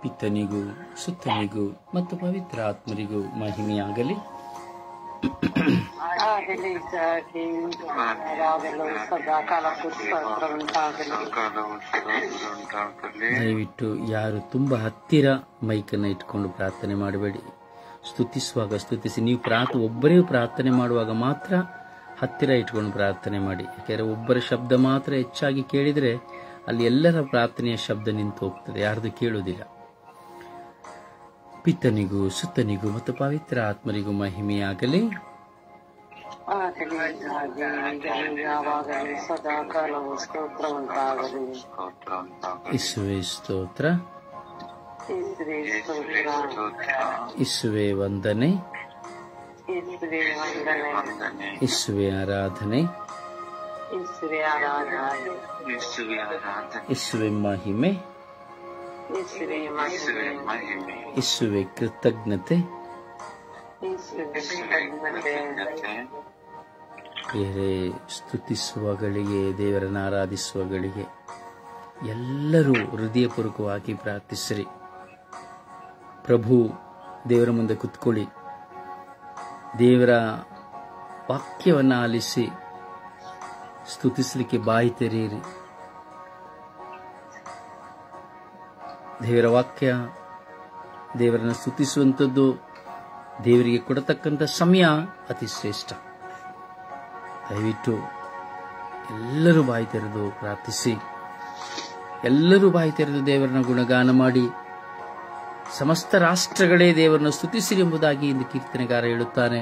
ಪಿತನಿಗೂ ಸುತ್ತನಿಗೂ ಮತ್ತು ಪವಿತ್ರ ಆತ್ಮರಿಗೂ ಮಹಿಮೆಯಾಗಲಿ. ದಯವಿಟ್ಟು ಯಾರು ತುಂಬಾ ಹತ್ತಿರ ಮೈಕನ್ನು ಇಟ್ಕೊಂಡು ಪ್ರಾರ್ಥನೆ ಮಾಡಬೇಡಿ. ಸ್ತುತಿಸುವಾಗ ಸ್ತುತಿಸಿ. ನೀವು ಒಬ್ಬರೇ ಪ್ರಾರ್ಥನೆ ಮಾಡುವಾಗ ಮಾತ್ರ ಹತ್ತಿರ ಇಟ್ಕೊಂಡು ಪ್ರಾರ್ಥನೆ ಮಾಡಿ. ಯಾಕೆಂದರೆ ಒಬ್ಬರ ಶಬ್ದ ಮಾತ್ರ ಹೆಚ್ಚಾಗಿ ಕೇಳಿದರೆ ಅಲ್ಲಿ ಎಲ್ಲರ ಪ್ರಾರ್ಥನೆಯ ಶಬ್ದ ನಿಂತು ಹೋಗ್ತದೆ, ಯಾರ್ದು ಕೇಳುವುದಿಲ್ಲ. ಪಿತನಿಗೂ ಸುತ್ತನಿಗೂ ಮತ್ತು ಪವಿತ್ರ ಆತ್ಮರಿಗೂ ಮಹಿಮೆಯಾಗಲಿ. ಇಸುವೆ ಸ್ತೋತ್ರ, ಇಸುವೆ ವಂದನೆ, ಇಸುವೆ ಆರಾಧನೆ, ಇಸುವೆ ಮಹಿಮೆ, ಇಸುವೆ ಕೃತಜ್ಞತೆ. ಬೇರೆ ಸ್ತುತಿಸುವಗಳಿಗೆ, ದೇವರನ್ನು ಆರಾಧಿಸುವಗಳಿಗೆ ಎಲ್ಲರೂ ಹೃದಯಪೂರ್ವಕವಾಗಿ ಪ್ರಾರ್ಥಿಸಿರಿ. ಪ್ರಭು ದೇವರ ಮುಂದೆ ಕುತ್ಕೊಳ್ಳಿ, ದೇವರ ವಾಕ್ಯವನ್ನು ಆಲಿಸಿ ಸ್ತುತಿಸಲಿಕ್ಕೆ ಬಾಯಿ ತೆರೆಯಿರಿ. ದೇವರ ವಾಕ್ಯ, ದೇವರನ್ನು ಸ್ತುತಿಸುವಂಥದ್ದು, ದೇವರಿಗೆ ಕೊಡತಕ್ಕಂಥ ಸಮಯ ಅತಿ ಶ್ರೇಷ್ಠ. ದಯವಿಟ್ಟು ಎಲ್ಲರೂ ಬಾಯಿ ತೆರೆದು ಪ್ರಾರ್ಥಿಸಿ, ಎಲ್ಲರೂ ಬಾಯಿ ತೆರೆದು ದೇವರನ್ನ ಗುಣಗಾನ ಮಾಡಿ, ಸಮಸ್ತ ರಾಷ್ಟ್ರಗಳೇ ದೇವರನ್ನು ಸ್ತುತಿಸಿರಿ ಎಂಬುದಾಗಿ ಇಂದು ಕೀರ್ತನೆಗಾರ ಹೇಳುತ್ತಾನೆ.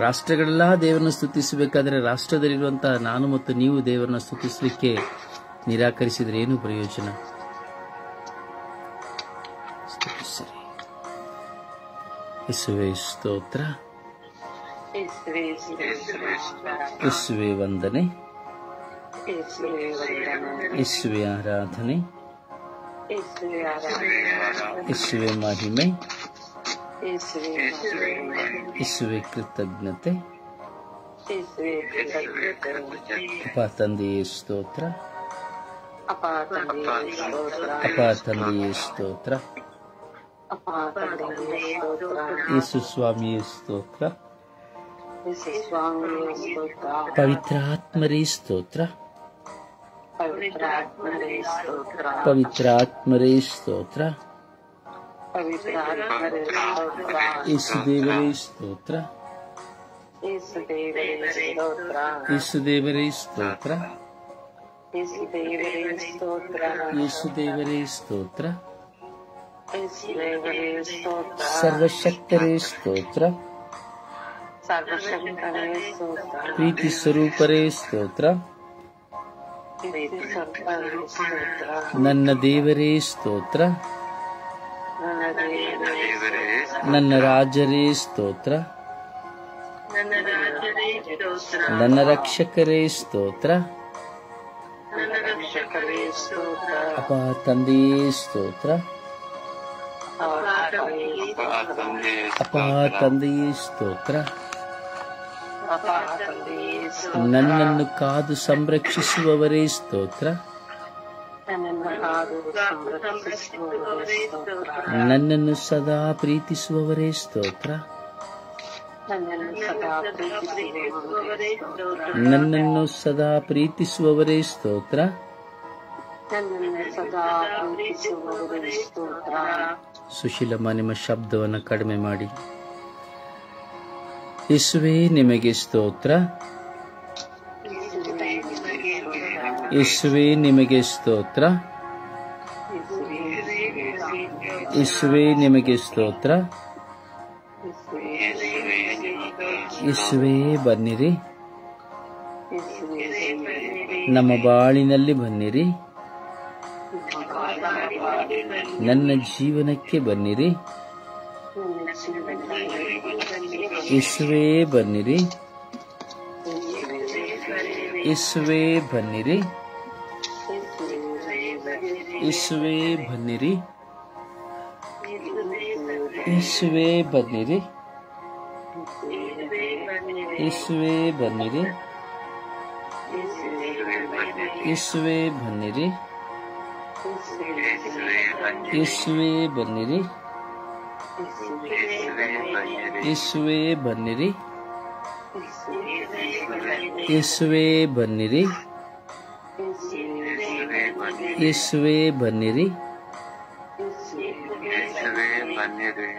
ರಾಷ್ಟ್ರಗಳೆಲ್ಲ ದೇವರನ್ನು ಸ್ತುತಿಸಬೇಕಾದರೆ ರಾಷ್ಟ್ರದಲ್ಲಿರುವಂತಹ ನಾನು ಮತ್ತು ನೀವು ದೇವರನ್ನು ಸ್ತುತಿಸಲಿಕ್ಕೆ ನಿರಾಕರಿಸಿದರೆ ಏನು ಪ್ರಯೋಜನ? ಸ್ತುತಿಸಿರಿ. ಯೇಸುವೇ ಸ್ತೋತ್ರ, ಯೇಸುವೇ ವಂದನೆ, ಯೇಸುವೇ ಆರಾಧನೆ, ಯೇಸುವೇ ಮಹಿಮೆ, ಯೇಸುವೇ ಕೃತಜ್ಞತೆ. ಅಪ್ಪ ತಂದೆಯೇ ಸ್ತೋತ್ರ, ಅಪ್ಪ ತಂದೆಯೇ ಸ್ತೋತ್ರ, ಯೇಸು ಸ್ವಾಮಿಯೇ ಸ್ತೋತ್ರ, ಪವಿತ್ರ ಆತ್ಮರೇ ಸ್ತೋತ್ರ, ಪವಿತ್ರ ಆತ್ಮರೇ ಸ್ತೋತ್ರ, ಯೇಸು ದೇವರೇ ಸ್ತೋತ್ರ, ಯೇಸು ದೇವರೇ ಸ್ತೋತ್ರ, ಯೇಸು ದೇವರೇ ಸ್ತೋತ್ರ, ಸರ್ವಶಕ್ತರೇ ಸ್ತೋತ್ರ, ಪ್ರೀತಿ ಸ್ವರೂಪರೇ ಸ್ತೋತ್ರ, ನನ್ನ ದೇವರೇ ಸ್ತೋತ್ರ, ನನ್ನ ರಾಜರೇ ಸ್ತೋತ್ರ, ನನ್ನ ರಕ್ಷಕರೇ ಸ್ತೋತ್ರ, ಅಪ್ಪ ತಂದೆಯೇ ಸ್ತೋತ್ರ, ಅಪ್ಪ ತಂದೆಯೇ ಸ್ತೋತ್ರ. ನನ್ನನ್ನು ಕಾದು ಸಂರಕ್ಷಿಸುವವರೇ ಸ್ತೋತ್ರ, ನನ್ನನ್ನು ಸದಾ ಪ್ರೀತಿಸುವವರೇ ಸ್ತೋತ್ರ, ನನ್ನನ್ನು ಸದಾ ಪ್ರೀತಿಸುವವರೇ ಸ್ತೋತ್ರ. ಸುಶೀಲಮ್ಮ, ನಿಮ್ಮ ಶಬ್ದವನ್ನು ಕಡಿಮೆ ಮಾಡಿ. ಯೇಸುವೇ ನಿಮಗೆ ಸ್ತೋತ್ರ, ಯೇಸುವೇ ನಿಮಗೆ ಸ್ತೋತ್ರ, ಯೇಸುವೇ ನಿಮಗೆ ಸ್ತೋತ್ರ. ಯೇಸುವೇ ಬನ್ನಿರಿ, ನಮ್ಮ ಬಾಳಿನಲ್ಲಿ ಬನ್ನಿರಿ, ನನ್ನ ಜೀವನಕ್ಕೆ ಬನ್ನಿರಿ. ಯೇಸುವೇ ಬನ್ನಿರಿ, ಯೇಸುವೇ ಬನ್ನಿರಿ, ಯೇಸುವೇ ಬನ್ನಿರಿ, ಯೇಸುವೇ ಬನ್ನಿರಿ, ಯೇಸುವೇ ಬನ್ನಿರಿ, ಯೇಸುವೇ ಬನ್ನಿರಿ, ಯೇಸುವೇ ಬನ್ನಿರಿ, ಯೇಸುವೇ ಬನ್ನಿರಿ, ಯೇಸುವೇ ಬನ್ನಿರಿ, ಯೇಸುವೇ ಬನ್ನಿರಿ,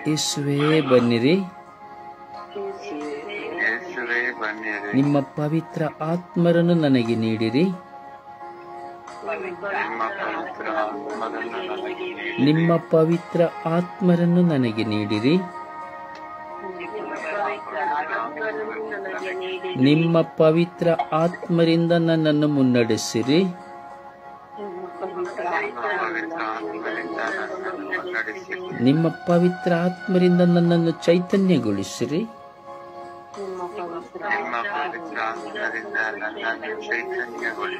ಯೇಸುವೇ ಬನ್ನಿರಿ. ನಿಮ್ಮ ಪವಿತ್ರ ಆತ್ಮರನ್ನು ನನಗೆ ನೀಡಿರಿ, ನಿಮ್ಮ ಪವಿತ್ರ ಆತ್ಮರನ್ನು ನನಗೆ ನೀಡಿರಿ, ನಿಮ್ಮ ಪವಿತ್ರ ಆತ್ಮರಿಂದ ನನ್ನನ್ನು ಮುನ್ನಡೆಸಿರಿ, ನಿಮ್ಮ ಪವಿತ್ರ ಆತ್ಮರಿಂದ ನನ್ನನ್ನು ಚೈತನ್ಯಗೊಳಿಸಿರಿ,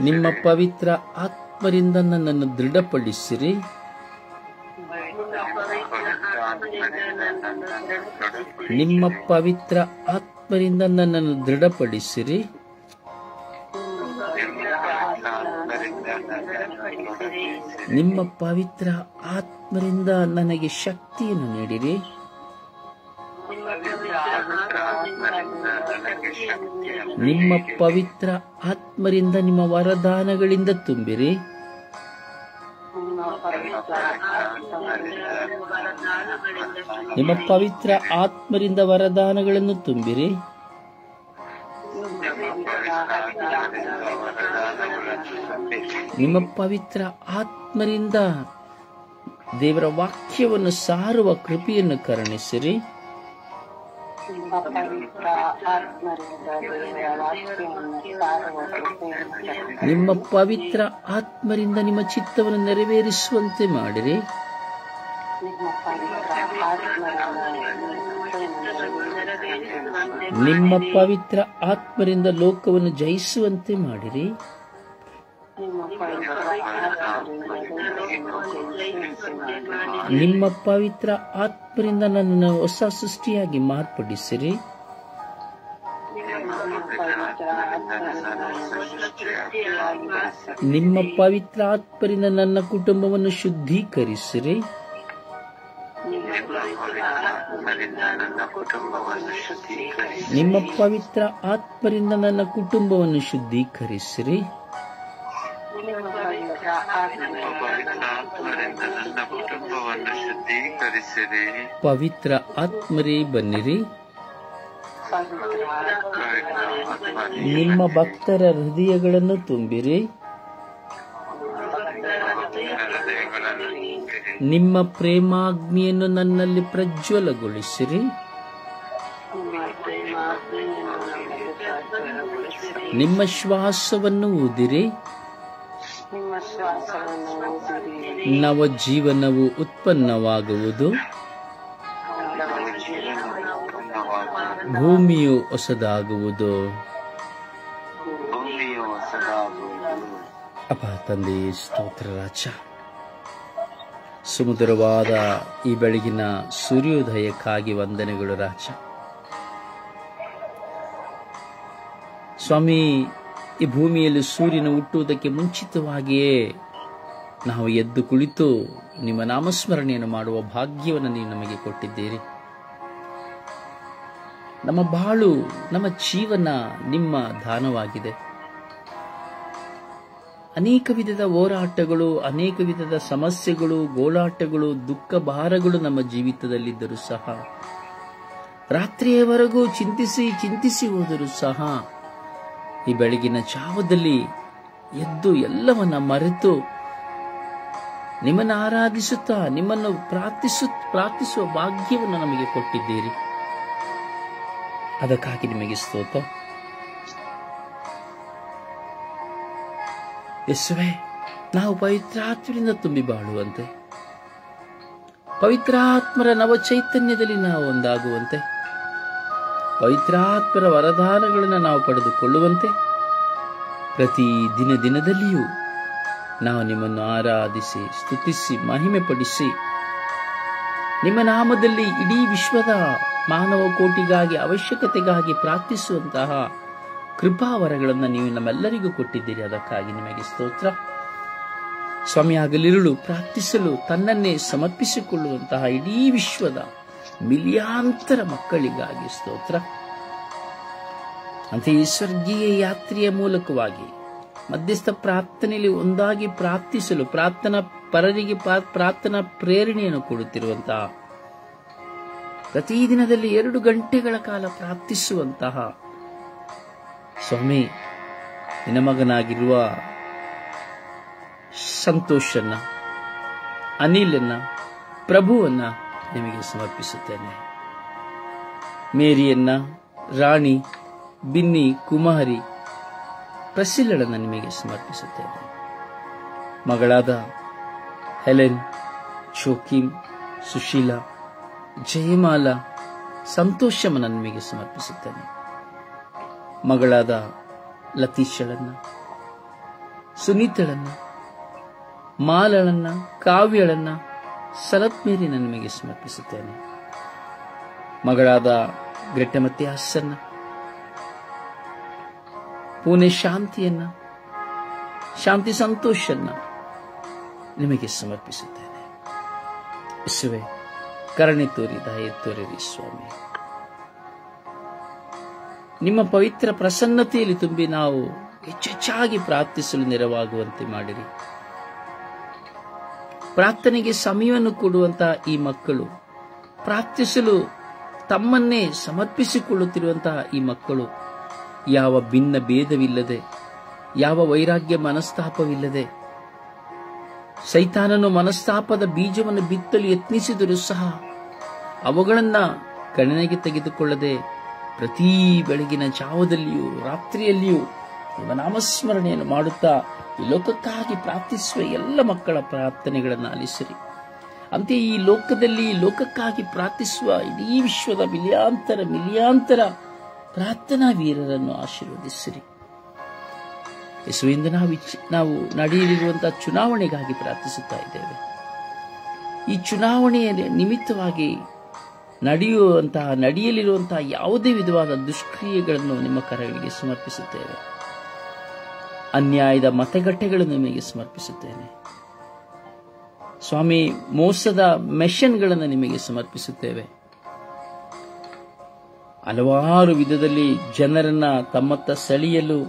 ನಿಮ್ಮ ಪವಿತ್ರ ಆತ್ಮರಿಂದ ನನ್ನನ್ನು ದೃಢಪಡಿಸಿರಿ, ನಿಮ್ಮ ಪವಿತ್ರ ಆತ್ಮರಿಂದ ನನ್ನನ್ನು ದೃಢಪಡಿಸಿರಿ, ನಿಮ್ಮ ಪವಿತ್ರ ಆತ್ಮರಿಂದ ನನಗೆ ಶಕ್ತಿಯನ್ನು ನೀಡಿರಿ, ನಿಮ್ಮ ಪವಿತ್ರ ಆತ್ಮರಿಂದ ನಿಮ್ಮ ವರದಾನಗಳಿಂದ ತುಂಬಿರಿ, ನಿಮ್ಮ ಪವಿತ್ರ ಆತ್ಮರಿಂದ ವರದಾನಗಳನ್ನು ತುಂಬಿರಿ, ನಿಮ್ಮ ಪವಿತ್ರ ಆತ್ಮರಿಂದ ದೇವರ ವಾಕ್ಯವನ್ನು ಸಾರುವ ಕೃಪೆಯನ್ನು ಕರುಣಿಸಿರಿ, ನಿಮ್ಮ ಪವಿತ್ರ ಆತ್ಮರಿಂದ ನಿಮ್ಮ ಚಿತ್ತವನ್ನು ನೆರವೇರಿಸುವಂತೆ ಮಾಡಿರಿ, ನಿಮ್ಮ ಪವಿತ್ರ ಆತ್ಮರಿಂದ ಲೋಕವನ್ನು ಜಯಿಸುವಂತೆ ಮಾಡಿರಿ, ನಿಮ್ಮ ಪವಿತ್ರ ಆತ್ಮರಿಂದ ನನ್ನನ್ನು ಹೊಸ ಸೃಷ್ಟಿಯಾಗಿ ಮಾರ್ಪಡಿಸಿರಿ, ನಿಮ್ಮ ಪವಿತ್ರ ಆತ್ಮರಿಂದ ನನ್ನ ಕುಟುಂಬವನ್ನು ಶುದ್ಧೀಕರಿಸಿರಿ, ನಿಮ್ಮ ಪವಿತ್ರ ಆತ್ಮರಿಂದ ನನ್ನ ಕುಟುಂಬವನ್ನು ಶುದ್ಧೀಕರಿಸಿರಿ, ಪವಿತ್ರ ಆತ್ಮರೇ ಬನ್ನಿರಿ, ನಿಮ್ಮ ಭಕ್ತರ ಹೃದಯಗಳನ್ನು ತುಂಬಿರಿ, ನಿಮ್ಮ ಪ್ರೇಮಾಗ್ನಿಯನ್ನು ನನ್ನಲ್ಲಿ ಪ್ರಜ್ವಲಗೊಳಿಸಿರಿ, ನಿಮ್ಮ ಶ್ವಾಸವನ್ನು ಊದಿರಿ, ನವ ಜೀವನವು ಉತ್ಪನ್ನವಾಗುವುದು, ಭೂಮಿಯು ಹೊಸದಾಗುವುದು. ಅಪ್ಪ ತಂದೆ, ಸ್ತೋತ್ರ ರಾಜ, ಸುಮಧುರವಾದ ಈ ಬೆಳಗಿನ ಸೂರ್ಯೋದಯಕ್ಕಾಗಿ ವಂದನೆಗಳು ರಾಜ. ಸ್ವಾಮಿ, ಈ ಭೂಮಿಯಲ್ಲಿ ಸೂರ್ಯನ ಹುಟ್ಟುವುದಕ್ಕೆ ಮುಂಚಿತವಾಗಿಯೇ ನಾವು ಎದ್ದು ಕುಳಿತು ನಿಮ್ಮ ನಾಮಸ್ಮರಣೆಯನ್ನು ಮಾಡುವ ಭಾಗ್ಯವನ್ನು ನೀವು ನಮಗೆ ಕೊಟ್ಟಿದ್ದೀರಿ. ನಮ್ಮ ಬಾಳು, ನಮ್ಮ ಜೀವನ ನಿಮ್ಮ ದಾನವಾಗಿದೆ. ಅನೇಕ ವಿಧದ ಹೋರಾಟಗಳು, ಅನೇಕ ವಿಧದ ಸಮಸ್ಯೆಗಳು, ಗೋಳಾಟಗಳು, ದುಃಖ ಭಾರಗಳು ನಮ್ಮ ಜೀವಿತದಲ್ಲಿದ್ದರೂ ಸಹ, ರಾತ್ರಿಯವರೆಗೂ ಚಿಂತಿಸಿ ಹೋದರೂ ಸಹ, ಈ ಬೆಳಗಿನ ಜಾವದಲ್ಲಿ ಎದ್ದು ಎಲ್ಲವನ್ನ ಮರೆತು ನಿಮ್ಮನ್ನು ಆರಾಧಿಸುತ್ತಾ ನಿಮ್ಮನ್ನು ಪ್ರಾರ್ಥಿಸುವ ಭಾಗ್ಯವನ್ನು ನಮಗೆ ಕೊಟ್ಟಿದ್ದೀರಿ. ಅದಕ್ಕಾಗಿ ನಿಮಗೆ ಸ್ತೋತ್ರ. ಯೇಸುವೇ, ನಾವು ಪವಿತ್ರಾತ್ಮರಿಂದ ತುಂಬಿ ಬಾಳುವಂತೆ, ಪವಿತ್ರಾತ್ಮರ ನವ ಚೈತನ್ಯದಲ್ಲಿ ನಾವು ಒಂದಾಗುವಂತೆ, ಪವಿತ್ರಾತ್ಮರ ವರದಾನಗಳನ್ನು ನಾವು ಪಡೆದುಕೊಳ್ಳುವಂತೆ, ಪ್ರತಿ ದಿನದಲ್ಲಿಯೂ ನಾವು ನಿಮ್ಮನ್ನು ಆರಾಧಿಸಿ, ಸ್ತುತಿಸಿ, ಮಹಿಮೆ ಪಡಿಸಿ, ನಿಮ್ಮ ನಾಮದಲ್ಲಿ ಇಡೀ ವಿಶ್ವದ ಮಾನವ ಕೋಟಿಗಾಗಿ, ಅವಶ್ಯಕತೆಗಾಗಿ ಪ್ರಾರ್ಥಿಸುವಂತಹ ಕೃಪಾವರಗಳನ್ನು ನೀವು ನಮ್ಮೆಲ್ಲರಿಗೂ ಕೊಟ್ಟಿದ್ದೀರಿ. ಅದಕ್ಕಾಗಿ ನಿಮಗೆ ಸ್ತೋತ್ರ. ಸ್ವಾಮಿ, ಹಗಲಿರುಳು ಪ್ರಾರ್ಥಿಸಲು ತನ್ನನ್ನೇ ಸಮರ್ಪಿಸಿಕೊಳ್ಳುವಂತಹ ಇಡೀ ವಿಶ್ವದ ಮಿಲಿಯಾಂತರ ಮಕ್ಕಳಿಗಾಗಿ ಸ್ತೋತ್ರ. ಅಂತೆಯೇ ಸ್ವರ್ಗೀಯ ಯಾತ್ರೆಯ ಮೂಲಕವಾಗಿ ಮಧ್ಯಸ್ಥ ಪ್ರಾರ್ಥನೆಯಲ್ಲಿ ಒಂದಾಗಿ ಪ್ರಾರ್ಥಿಸಲು ಪ್ರಾರ್ಥನಾ ಪರರಿಗೆ ಪ್ರಾರ್ಥನಾ ಪ್ರೇರಣೆಯನ್ನು ಕೊಡುತ್ತಿರುವಂತಹ, ಪ್ರತಿದಿನದಲ್ಲಿ 2 ಗಂಟೆಗಳ ಕಾಲ ಪ್ರಾರ್ಥಿಸುವಂತಹ ಸ್ವಾಮಿ, ನಿನ್ನ ಮಗನಾಗಿರುವ ಸಂತೋಷನ್ನ, ಅನಿಲನ್ನ, ಪ್ರಭುವನ್ನ ನಿಮಗೆ ಸಮರ್ಪಿಸುತ್ತೇನೆ. ಮೇರಿಯನ್ನ, ರಾಣಿ, ಬಿನ್ನಿ, ಕುಮಾರಿ, ಪ್ರಸಿಲ್ಲಳನ್ನು ನಿಮಗೆ ಸಮರ್ಪಿಸುತ್ತೇನೆ. ಮಗಳಾದ ಹೆಲೆನ್, ಶೋಕಿಮ್, ಸುಶೀಲಾ, ಜಯಮಾಲಾ, ಸಂತೋಷಮನ್ನು ನಿಮಗೆ ಸಮರ್ಪಿಸುತ್ತೇನೆ. ಮಗಳಾದ ಲತೀಶಳನ್ನ, ಸುನೀತಳನ್ನ, ಮಾಲಳನ್ನ, ಕಾವ್ಯಳನ್ನ, ಸಲತ್ ಮೇರಿನ ನಿಮಗೆ ಸಮರ್ಪಿಸುತ್ತೇನೆ. ಮಗಳಾದ ಗ್ರೆಟ್ಟೆ ಮತ್ಯಾಸನ್ನ, ಪುಣೆ ಶಾಂತಿಯನ್ನ, ಶಾಂತಿ ಸಂತೋಷನ್ನ ನಿಮಗೆ ಸಮರ್ಪಿಸುತ್ತೇನೆ. ಯೇಸುವೆ, ಕರುಣೆ ತೋರಿ ದಯೆ ತೋರಿರಿ ಸ್ವಾಮಿ. ನಿಮ್ಮ ಪವಿತ್ರ ಪ್ರಸನ್ನತೆಯಲ್ಲಿ ತುಂಬಿ ನಾವು ಹೆಚ್ಚೆಚ್ಚಾಗಿ ಪ್ರಾರ್ಥಿಸಲು ನೆರವಾಗುವಂತೆ ಮಾಡಿರಿ. ಪ್ರಾರ್ಥನೆಗೆ ಸಮಯವನ್ನು ಕೊಡುವಂತಹ ಈ ಮಕ್ಕಳು, ಪ್ರಾರ್ಥಿಸಲು ತಮ್ಮನ್ನೇ ಸಮರ್ಪಿಸಿಕೊಳ್ಳುತ್ತಿರುವಂತಹ ಈ ಮಕ್ಕಳು ಯಾವ ಭಿನ್ನ ಭೇದವಿಲ್ಲದೆ, ಯಾವ ವೈರಾಗ್ಯ ಮನಸ್ತಾಪವಿಲ್ಲದೆ, ಸೈತಾನನು ಮನಸ್ತಾಪದ ಬೀಜವನ್ನು ಬಿತ್ತಲು ಯತ್ನಿಸಿದರೂ ಸಹ ಅವುಗಳನ್ನ ಗಣನೆಗೆ ತೆಗೆದುಕೊಳ್ಳದೆ ಪ್ರತಿ ಬೆಳಗಿನ ಜಾವದಲ್ಲಿಯೂ ರಾತ್ರಿಯಲ್ಲಿಯೂ ನಿಮ್ಮ ನಾಮಸ್ಮರಣೆಯನ್ನು ಮಾಡುತ್ತಾ ಈ ಲೋಕಕ್ಕಾಗಿ ಪ್ರಾರ್ಥಿಸುವ ಎಲ್ಲ ಮಕ್ಕಳ ಪ್ರಾರ್ಥನೆಗಳನ್ನು ಆಲಿಸಿರಿ. ಅಂತೆಯೇ ಈ ಲೋಕದಲ್ಲಿ ಲೋಕಕ್ಕಾಗಿ ಪ್ರಾರ್ಥಿಸುವ ಇಡೀ ವಿಶ್ವದ ಮಿಲಿಯಾಂತರ ಪ್ರಾರ್ಥನಾ ವೀರರನ್ನು ಆಶೀರ್ವದಿಸಿರಿ. ಯೇಸುವಿಂದ ನಾವು ನಡೆಯಲಿರುವಂತಹ ಚುನಾವಣೆಗಾಗಿ ಪ್ರಾರ್ಥಿಸುತ್ತಾ ಇದ್ದೇವೆ. ಈ ಚುನಾವಣೆಯ ನಿಮಿತ್ತವಾಗಿ ನಡೆಯಲಿರುವಂತಹ ಯಾವುದೇ ವಿಧವಾದ ದುಷ್ಕ್ರಿಯೆಗಳನ್ನು ನಿಮ್ಮ ಕರಗಳಿಗೆ ಸಮರ್ಪಿಸುತ್ತೇವೆ. ಅನ್ಯಾಯದ ಮತಗಟ್ಟೆಗಳನ್ನು ನಿಮಗೆ ಸಮರ್ಪಿಸುತ್ತೇನೆ ಸ್ವಾಮಿ. ಮೋಸದ ಮೆಷನ್ಗಳನ್ನು ನಿಮಗೆ ಸಮರ್ಪಿಸುತ್ತೇವೆ. ಹಲವಾರು ವಿಧದಲ್ಲಿ ಜನರನ್ನ ತಮ್ಮತ್ತ ಸೆಳೆಯಲು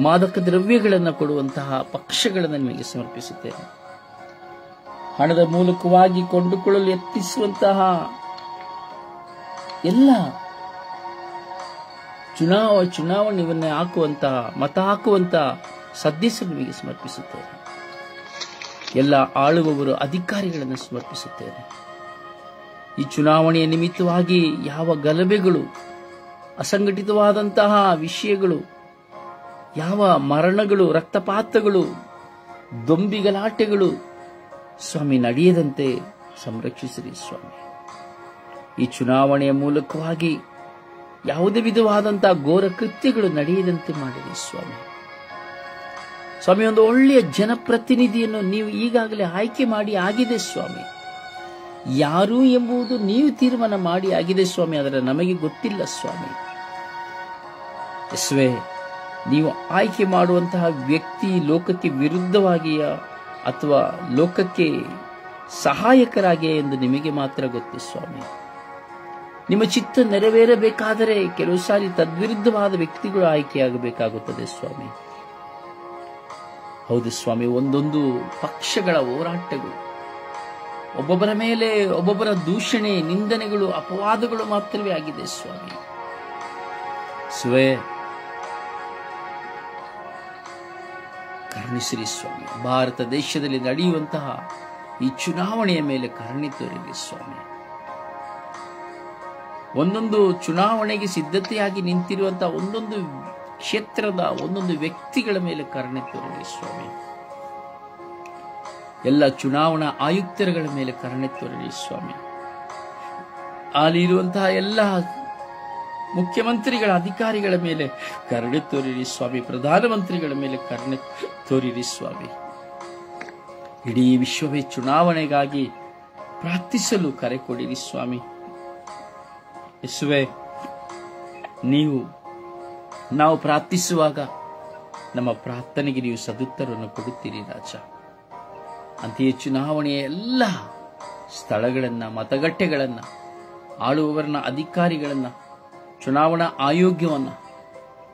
ಮಾದಕ ದ್ರವ್ಯಗಳನ್ನು ಕೊಡುವಂತಹ ಪಕ್ಷಗಳನ್ನು ನಿಮಗೆ ಸಮರ್ಪಿಸುತ್ತೇನೆ. ಹಣದ ಮೂಲಕವಾಗಿ ಕೊಂಡುಕೊಳ್ಳಲು ಯತ್ನಿಸುವಂತಹ ಎಲ್ಲ ಚುನಾವಣೆಯನ್ನು ಹಾಕುವಂತಹ ಮತ ಹಾಕುವಂತಹ ಸದಸ್ಯರು ನಿಮಗೆ ಸಮರ್ಪಿಸುತ್ತೇನೆ. ಎಲ್ಲ ಆಳುವವರು ಅಧಿಕಾರಿಗಳನ್ನು ಸಮರ್ಪಿಸುತ್ತೇನೆ. ಈ ಚುನಾವಣೆಯ ನಿಮಿತ್ತವಾಗಿ ಯಾವ ಗಲಭೆಗಳು, ಅಸಂಘಟಿತವಾದಂತಹ ವಿಷಯಗಳು, ಯಾವ ಮರಣಗಳು, ರಕ್ತಪಾತಗಳು, ದೊಂಬಿಗಲಾಟೆಗಳು ಸ್ವಾಮಿ ನಡೆಯದಂತೆ ಸಂರಕ್ಷಿಸಿರಿ ಸ್ವಾಮಿ. ಈ ಚುನಾವಣೆಯ ಮೂಲಕವಾಗಿ ಯಾವುದೇ ವಿಧವಾದಂತಹ ಘೋರ ಕೃತ್ಯಗಳು ನಡೆಯದಂತೆ ಮಾಡಿರಿ ಸ್ವಾಮಿ. ಸ್ವಾಮಿ, ಒಂದು ಒಳ್ಳೆಯ ಜನಪ್ರತಿನಿಧಿಯನ್ನು ನೀವು ಈಗಾಗಲೇ ಆಯ್ಕೆ ಮಾಡಿ ಆಗಿದೆ ಸ್ವಾಮಿ. ಯಾರು ಎಂಬುದು ನೀವು ತೀರ್ಮಾನ ಮಾಡಿ ಆಗಿದೆ ಸ್ವಾಮಿ, ಆದರೆ ನಮಗೆ ಗೊತ್ತಿಲ್ಲ ಸ್ವಾಮಿ. ಯೇಸುವೇ, ನೀವು ಆಯ್ಕೆ ಮಾಡುವಂತಹ ವ್ಯಕ್ತಿ ಲೋಕಕ್ಕೆ ವಿರುದ್ಧವಾಗಿಯಾ ಅಥವಾ ಲೋಕಕ್ಕೆ ಸಹಾಯಕರಾಗಿಯೇ ಎಂದು ನಿಮಗೆ ಮಾತ್ರ ಗೊತ್ತು ಸ್ವಾಮಿ. ನಿಮ್ಮ ಚಿತ್ತ ನೆರವೇರಬೇಕಾದರೆ ಕೆಲವು ಸಾರಿ ತದ್ವಿರುದ್ಧವಾದ ವ್ಯಕ್ತಿಗಳು ಆಯ್ಕೆಯಾಗಬೇಕಾಗುತ್ತದೆ ಸ್ವಾಮಿ. ಹೌದು ಸ್ವಾಮಿ, ಒಂದೊಂದು ಪಕ್ಷಗಳ ಹೋರಾಟಗಳು, ಒಬ್ಬೊಬ್ಬರ ಮೇಲೆ ಒಬ್ಬೊಬ್ಬರ ದೂಷಣೆ, ನಿಂದನೆಗಳು, ಅಪವಾದಗಳು ಮಾತ್ರವೇ ಆಗಿದೆ ಸ್ವಾಮಿ. ಕರುಣಿಸಿರಿ ಸ್ವಾಮಿ. ಭಾರತ ದೇಶದಲ್ಲಿ ನಡೆಯುವಂತಹ ಈ ಚುನಾವಣೆಯ ಮೇಲೆ ಕರುಣೆ ತೋರಿರಿ ಸ್ವಾಮಿ. ಒಂದೊಂದು ಚುನಾವಣೆಗೆ ಸಿದ್ಧತೆಯಾಗಿ ನಿಂತಿರುವಂತಹ ಒಂದೊಂದು ಕ್ಷೇತ್ರದ ಒಂದೊಂದು ವ್ಯಕ್ತಿಗಳ ಮೇಲೆ ಕರುಣೆ ತೋರಿರಿ ಸ್ವಾಮಿ. ಎಲ್ಲ ಚುನಾವಣಾ ಆಯುಕ್ತರುಗಳ ಮೇಲೆ ಕರುಣೆ ತೋರಿರಿ ಸ್ವಾಮಿ. ಅಲ್ಲಿರುವಂತಹ ಎಲ್ಲ ಮುಖ್ಯಮಂತ್ರಿಗಳ ಅಧಿಕಾರಿಗಳ ಮೇಲೆ ಕರುಣೆ ತೋರಿರಿ ಸ್ವಾಮಿ. ಪ್ರಧಾನಮಂತ್ರಿಗಳ ಮೇಲೆ ಕರುಣೆ ತೋರಿರಿ ಸ್ವಾಮಿ. ಇಡೀ ವಿಶ್ವವೇ ಚುನಾವಣೆಗಾಗಿ ಪ್ರಾರ್ಥಿಸಲು ಕರೆ ಕೊಡಿರಿ ಸ್ವಾಮಿ. ಯೇಸುವೇ, ನಾವು ಪ್ರಾರ್ಥಿಸುವಾಗ ನಮ್ಮ ಪ್ರಾರ್ಥನೆಗೆ ನೀವು ಸದುತ್ತರವನ್ನು ಕೊಡುತ್ತೀರಿ ರಾಜ. ಅಂತೆಯೇ ಚುನಾವಣೆಯ ಎಲ್ಲ ಸ್ಥಳಗಳನ್ನು, ಮತಗಟ್ಟೆಗಳನ್ನು, ಆಳುವವರನ್ನ, ಅಧಿಕಾರಿಗಳನ್ನು, ಚುನಾವಣಾ ಆಯೋಗ್ಯವನ್ನು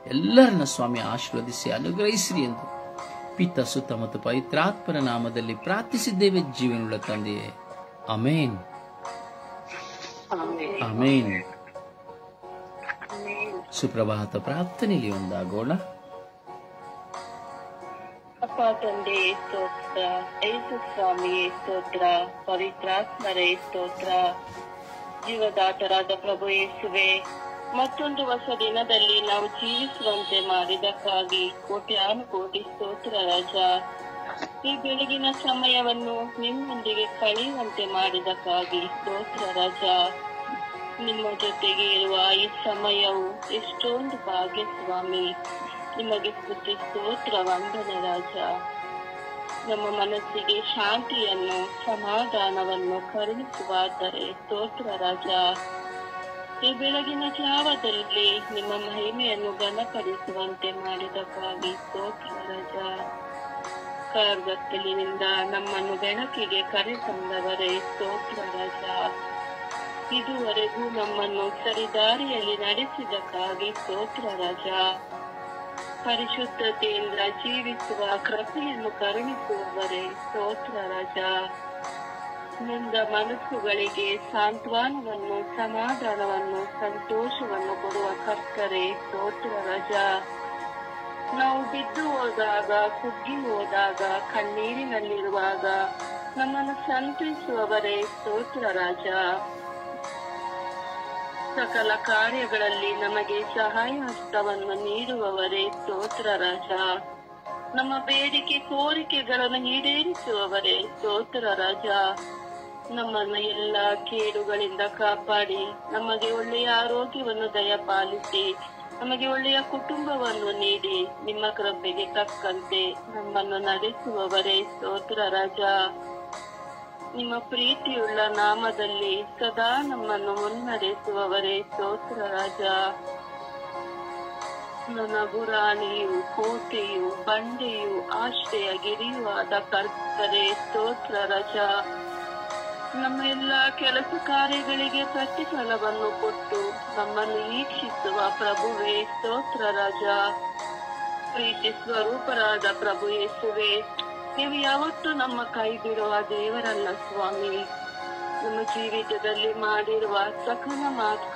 ಎಲ್ಲರನ್ನ ಸ್ವಾಮಿ ಆಶೀರ್ವದಿಸಿ ಅನುಗ್ರಹಿಸಿರಿ ಎಂದು ಪಿತ, ಸುತ ಮತ್ತು ಪವಿತ್ರಾತ್ಮನ ನಾಮದಲ್ಲಿ ಪ್ರಾರ್ಥಿಸಿದ್ದೇವೆ ಜೀವನವುಳ್ಳ ತಂದೆಯೇ. ಆಮೇನ್, ಆಮೇನ್. ಸುಪ್ರಭಾತ ಪ್ರಾರ್ಥನೆಯಲ್ಲಿ ಒಂದಾಗೋಣ. ಅಪ್ಪ ತಂದೆ ಸ್ತೋತ್ರ, ಯೇಸು ಸ್ವಾಮಿ ಸ್ತೋತ್ರ, ಪವಿತ್ರಾತ್ಮರೇ ಸ್ತೋತ್ರ. ಜೀವದಾತರಾದ ಪ್ರಭು ಯೇಸುವೆ, ಮತ್ತೊಂದು ಹೊಸ ದಿನದಲ್ಲಿ ನಾವು ಜೀವಿಸುವಂತೆ ಮಾಡಿದಕ್ಕಾಗಿ ಕೋಟ್ಯಾನುಕೋಟಿ ಸ್ತೋತ್ರ ರಾಜ. ಈ ಬೆಳಗಿನ ಸಮಯವನ್ನು ನಿಮ್ಮೊಂದಿಗೆ ಕಳೆಯುವಂತೆ ಮಾಡಿದಕ್ಕಾಗಿ ಸ್ತೋತ್ರ ರಾಜ. ನಿಮ್ಮ ಜೊತೆಗೆ ಇರುವ ಈ ಸಮಯವು ಎಷ್ಟೊಂದು ಭಾಗ್ಯ ಸ್ವಾಮಿ. ನಿಮಗೆ ಸ್ತುತಿ ಸ್ತೋತ್ರ ವಂದನೆ ರಾಜ. ನಮ್ಮ ಮನಸ್ಸಿಗೆ ಶಾಂತಿಯನ್ನು, ಸಮಾಧಾನವನ್ನು ಕರುಣಿಸುವಾದರೆ ಸ್ತೋತ್ರ ರಾಜ. ಈ ಬೆಳಗಿನ ಜಾವದಲ್ಲಿ ನಿಮ್ಮ ಮಹಿಮೆಯನ್ನು ಘನಪಡಿಸುವಂತೆ ಮಾಡಿದಕ್ಕಾಗಿ ಸ್ತೋತ್ರ ರಾಜ. ಕಾರ್ಗತ್ತಲಿನಿಂದ ನಮ್ಮನ್ನು ಬೆಳಕಿಗೆ ಕರೆತಂದವರೇ ಸ್ತೋತ್ರ ರಾಜ. ಇದುವರೆಗೂ ನಮ್ಮನ್ನು ಸರಿದಾರಿಯಲ್ಲಿ ನಡೆಸಿದಕ್ಕಾಗಿ ಸ್ತೋತ್ರ ರಾಜ. ಪರಿಶುದ್ಧತೆಯಿಂದ ಜೀವಿಸುವ ಕೃಪೆಯನ್ನು ಕರುಣಿಸುವವರೇ ಸ್ತೋತ್ರ ರಾಜ. ನೊಂದ ಮನಸ್ಸುಗಳಿಗೆ ಸಾಂತ್ವನವನ್ನು, ಸಮಾಧಾನವನ್ನು, ಸಂತೋಷವನ್ನು ಕೊಡುವ ಕರ್ತರೇ ಸ್ತೋತ್ರ ರಾಜ. ನಾವು ಬಿದ್ದು ಹೋದಾಗ, ಕುಗ್ಗಿ ಹೋದಾಗ, ಕಣ್ಣೀರಿನಲ್ಲಿರುವಾಗ ನಮ್ಮನ್ನು ಸಂತೈಸುವವರೇ ಸ್ತೋತ್ರ ರಾಜ. ಸಕಲ ಕಾರ್ಯಗಳಲ್ಲಿ ನಮಗೆ ಸಹಾಯ ಹಸ್ತವನ್ನು ನೀಡುವವರೇ ಸ್ತೋತ್ರ ರಾಜ. ನಮ್ಮ ಬೇಡಿಕೆ ಕೋರಿಕೆಗಳನ್ನು ಈಡೇರಿಸುವವರೇ ಸ್ತೋತ್ರ ರಾಜ. ನಮ್ಮನ್ನು ಎಲ್ಲ ಕೇಡುಗಳಿಂದ ಕಾಪಾಡಿ ನಮಗೆ ಒಳ್ಳೆಯ ಆರೋಗ್ಯವನ್ನು ದಯಪಾಲಿಸಿ ನಮಗೆ ಒಳ್ಳೆಯ ಕುಟುಂಬವನ್ನು ನೀಡಿ ನಿಮ್ಮ ಕೃಪೆಗೆ ತಕ್ಕಂತೆ ನಮ್ಮನ್ನು ನಡೆಸುವವರೇ ಸ್ತೋತ್ರ ರಾಜ. ನಿಮ್ಮ ಪ್ರೀತಿಯುಳ್ಳ ನಾಮದಲ್ಲಿ ಸದಾ ನಮ್ಮನ್ನು ಮುನ್ನಡೆಸುವವರೇ ಸ್ತೋತ್ರ ರಾಜ. ನನ್ನ ಗುರಾಣಿಯು, ಕೋಟೆಯು, ಬಂಡೆಯು, ಆಶ್ರಯ ಗಿರಿಯೂ ಆದ ಕರ್ತರೇ ಸ್ತೋತ್ರ ರಾಜ. ನಮ್ಮ ಎಲ್ಲ ಕೆಲಸ ಕಾರ್ಯಗಳಿಗೆ ಪ್ರತಿಫಲವನ್ನು ಕೊಟ್ಟು ನಮ್ಮನ್ನು ಈಕ್ಷಿಸುವ ಪ್ರಭುವೇ ಸ್ತೋತ್ರ ರಾಜ. ಪ್ರೀತಿ ಸ್ವರೂಪರಾದ ಪ್ರಭು ಯೇಸುವೆ, ನೀವು ಯಾವತ್ತೂ ನಮ್ಮ ಕೈ ಬಿಡುವ ದೇವರಲ್ಲ ಸ್ವಾಮಿ. ನಮ್ಮ ಜೀವಿತದಲ್ಲಿ ಮಾಡಿರುವ ಸಕಲ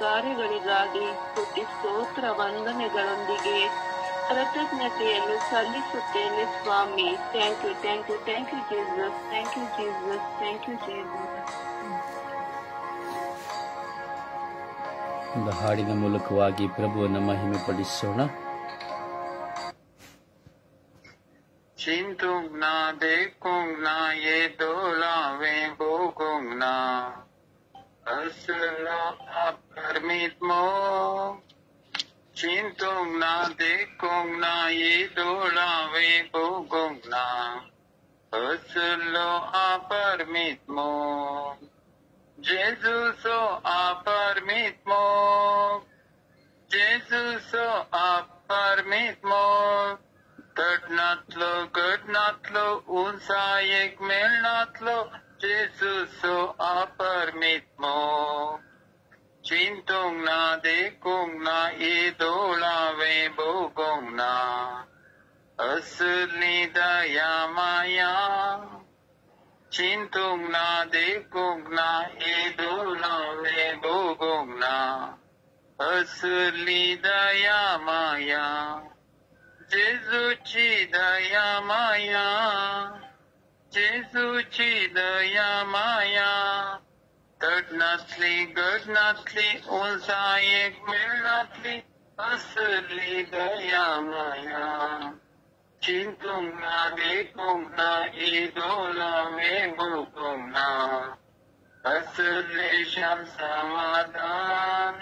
ಕಾರ್ಯಗಳಿಗಾಗಿ ಸ್ತುತಿ ಸ್ತೋತ್ರ ವಂದನೆಗಳೊಂದಿಗೆ ಕೃತಜ್ಞತೆಯನ್ನು ಸಲ್ಲಿಸುತ್ತೇನೆ ಸ್ವಾಮಿ. Thank you, thank you, thank you Jesus, thank you Jesus, thank you Jesus. ಒಂದು ಹಾಡಿನ ಮೂಲಕವಾಗಿ ಪ್ರಭುವನ್ನು ಮಹಿಮೆ ಪಡಿಸೋಣ. ಚಿಂತುಂಗ್ನಾ ದೇಕುಂಗ್ನಾ ಯೇ ದೋಲಾವೆ ಬೋಗುಂಗ್ನಾ ಅಸ್ಲೋ ಅಪರ್ಮಿತ್ಮೋ. ಚಿಂತುಂಗ್ನಾ ದೇಕುಂಗ್ನಾ ಯೇ ದೋಲಾವೆ ಬೋಗುಂಗ್ನಾ ಅಸ್ಲೋ ಅಪರ್ಮಿತ್ಮೋ. ಜೇಸುಸೋ ಅಪರ್ಮಿತ್ಮೋ, ಜೇಸುಸೋ ಅಪರ್ಮಿತ್ಮೋ. Gădnatlo, unsa ek melnatlo, Jesuso aparmitmo. Cintungna dekungna idolave bogungna, Asli dayamaya. Cintungna dekungna idolave bogungna, Asli dayamaya. Jesuci dayamaya, Jesuci dayamaya. Gădnatli, unsa ek melnatli, asli dayamaya. Cintungna dekungna idolave bogungna, asli sham samadan.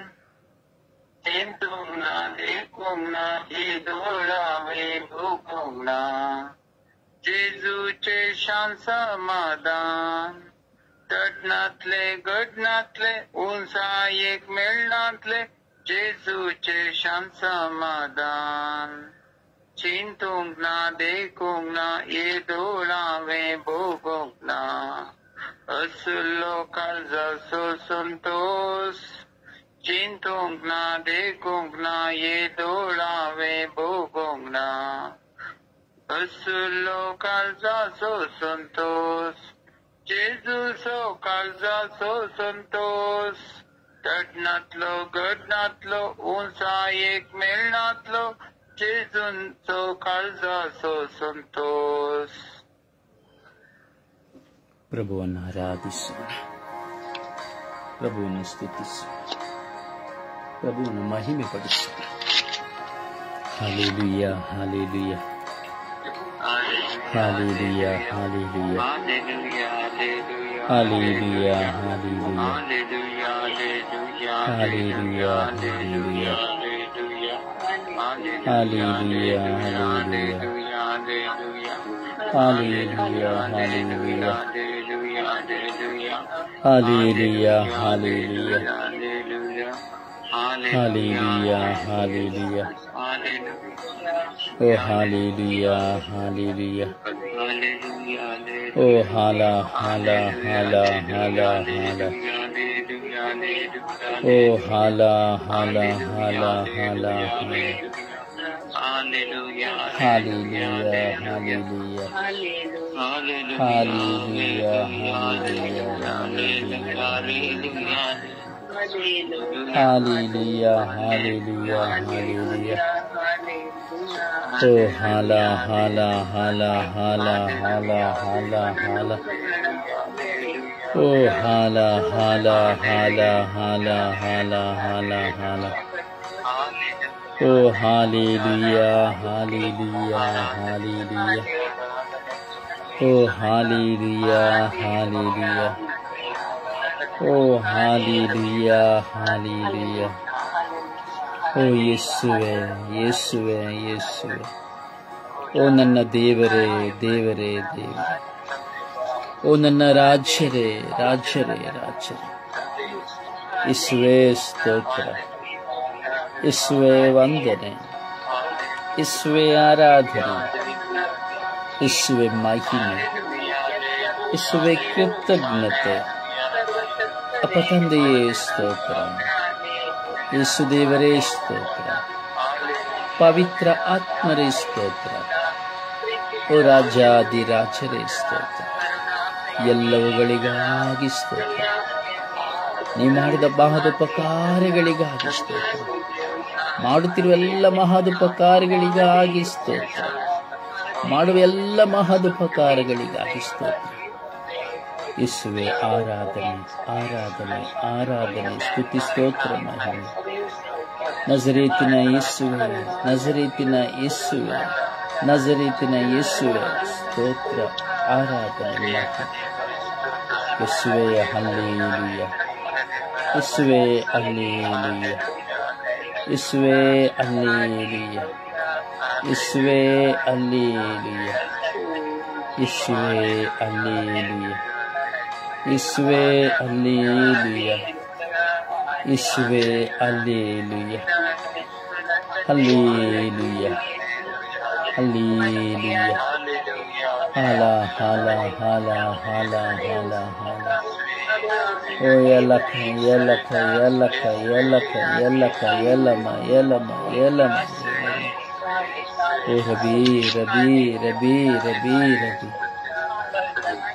Cintungna dekungna idolave bogungna, Jesuce shan samadan. Gădnatle, unsa ek melnatle, Jesuce shan samadan. चिंतूंगा देखूंगा ये डोला में भोगूंगा असुल्लो कर्जा सो संतोष चिंतूंगा देखूंगा ये डोला में भोगूंगा असुल्लो कर्जा सो संतोष जेजू सो कर्जा सो संतोष गडनातलो गडनातलो उंचा एक मेलनातलो जेजूंचो कर्जा सो संतोष ಪ್ರಭುವನ್ನು ಆರಾಧಿಸೋಣ, ಪ್ರಭುವನ್ನು ಸ್ತುತಿಸೋಣ, ಪ್ರಭುವನ್ನು ಮಹಿಮೆ ಪಡಿಸೋಣ. Hallelujah hallelujah hallelujah hallelujah hallelujah hallelujah hallelujah hallelujah hallelujah hallelujah hallelujah hallelujah hallelujah oh hallelujah hallelujah oh ಹಾಲ ಹಾಲ ಹಾಲ ಹಾಲ ಹಾಲ ಓ ಹಾಲ ಹಾಲ ಹಾಲ ಹಾಲ hallelujah hallelujah hallelujah hallelujah hallelujah hallelujah hallelujah oh ಹಾಲ ಹಾಲ ಹಾಲ ಹಾಲ ಹಾಲ ಹಾಲ ಹಾಲ ಓ ಹಾಲ ಹಾಲ ಹಾಲ ಹಾಲ ಹಾಲ ಹಾಲ ಹಾಲ ಓ hallelujah hallelujah hallelujah oh hallelujah hallelujah oh hallelujah hallelujah ಓ ಯೇಸುವೆ ಯೇಸುವೆ ಯೇಸುವೆ ಓ ನನ್ನ ದೇವರೇ ದೇವರೇ ದೇವರೇ ಓ ನನ್ನ ರಾಜ್ಯರೇ ರಾಜ್ಯರೇ ರಾಜ್ಯರೇ ಯೇಸುವೆ ಸ್ತೋತ್ರ ಯೇಸುವೆ ವಂದನೆ ಯೇಸುವೆ ಆರಾಧನೆ ಯೇಸುವೆ ಮಹಿಮೆ ಯೇಸುವೆ ಕೃತಜ್ಞತೆ ಅಪ್ಪ ತಂದೆಯೇ ಸ್ತೋತ್ರ ಯೇಸು ದೇವರೇ ಸ್ತೋತ್ರ ಪವಿತ್ರ ಆತ್ಮರೇ ಸ್ತೋತ್ರ ಓ ರಾಜಾದಿರಾಜರೇ ಸ್ತೋತ್ರ ಎಲ್ಲವುಗಳಿಗಾಗಿ ಸ್ತೋತ್ರ ನೀ ಮಾಡಿದ ಮಹದುಪಕಾರಗಳಿಗಾಗಿ ಸ್ತೋತ್ರ ಮಾಡುತ್ತಿರುವ ಎಲ್ಲ ಮಹದುಪಕಾರಗಳಿಗಾಗಿ ಸ್ತೋತ್ರ ಮಾಡುವ ಎಲ್ಲ ಮಹದುಪಕಾರಗಳಿಗಾಗಿ ಸ್ತೋತ್ರ ಯೇಸುವೆ ಆರಾಧನೆ ಆರಾಧನೆ ಆರಾಧನೆ ಸ್ತುತಿ ಸ್ತೋತ್ರ ಮಹಿಮೆ ನಜರೇತಿನ ಯೇಸುವೆ ನಜರೇತಿನ ಯೇಸುವೆ ನಜರೇತಿನ ಯೇಸುವೆ ಸ್ತೋತ್ರ ಆರಾಧನೆ ಯೇಸುವೆ ಹಲ್ಲೆಲೂಯಾ ಯೇಸುವೆ ಹಲ್ಲೆಲೂಯಾ ಯೇಸುವೆ ಹಲ್ಲೆಲೂಯಾ ಯೇಸುವೆ ಹಲ್ಲೆಲೂಯಾ ಯೇಸುವೆ ಹಲ್ಲೆಲೂಯಾ ಯೇಸುವೆ ಹಲ್ಲೆಲೂಯಾ ಯೇಸುವೆ ಹಲ್ಲೆಲೂಯಾ ಹಲ್ಲೆಲೂಯಾ ಹಲ್ಲೆಲೂಯಾ ಹಾಲ ಹಾಲ ಹಾಲ ಹಾಲ ಹಾಲ ಹಾಲ ಓ ಎಲ್ಲಕ ಎಲ್ಲಕ ಎಲ್ಲಕ ಎಲ್ಲಕ ಎಲ್ಲಕ ಎಲ್ಲಮ್ಮ ಎಲ್ಲಮ್ಮ ಎಲ್ಲಮ್ಮ ಓ ರಬಿ ರಬಿ ರಬಿ ರಬಿ ರಬಿ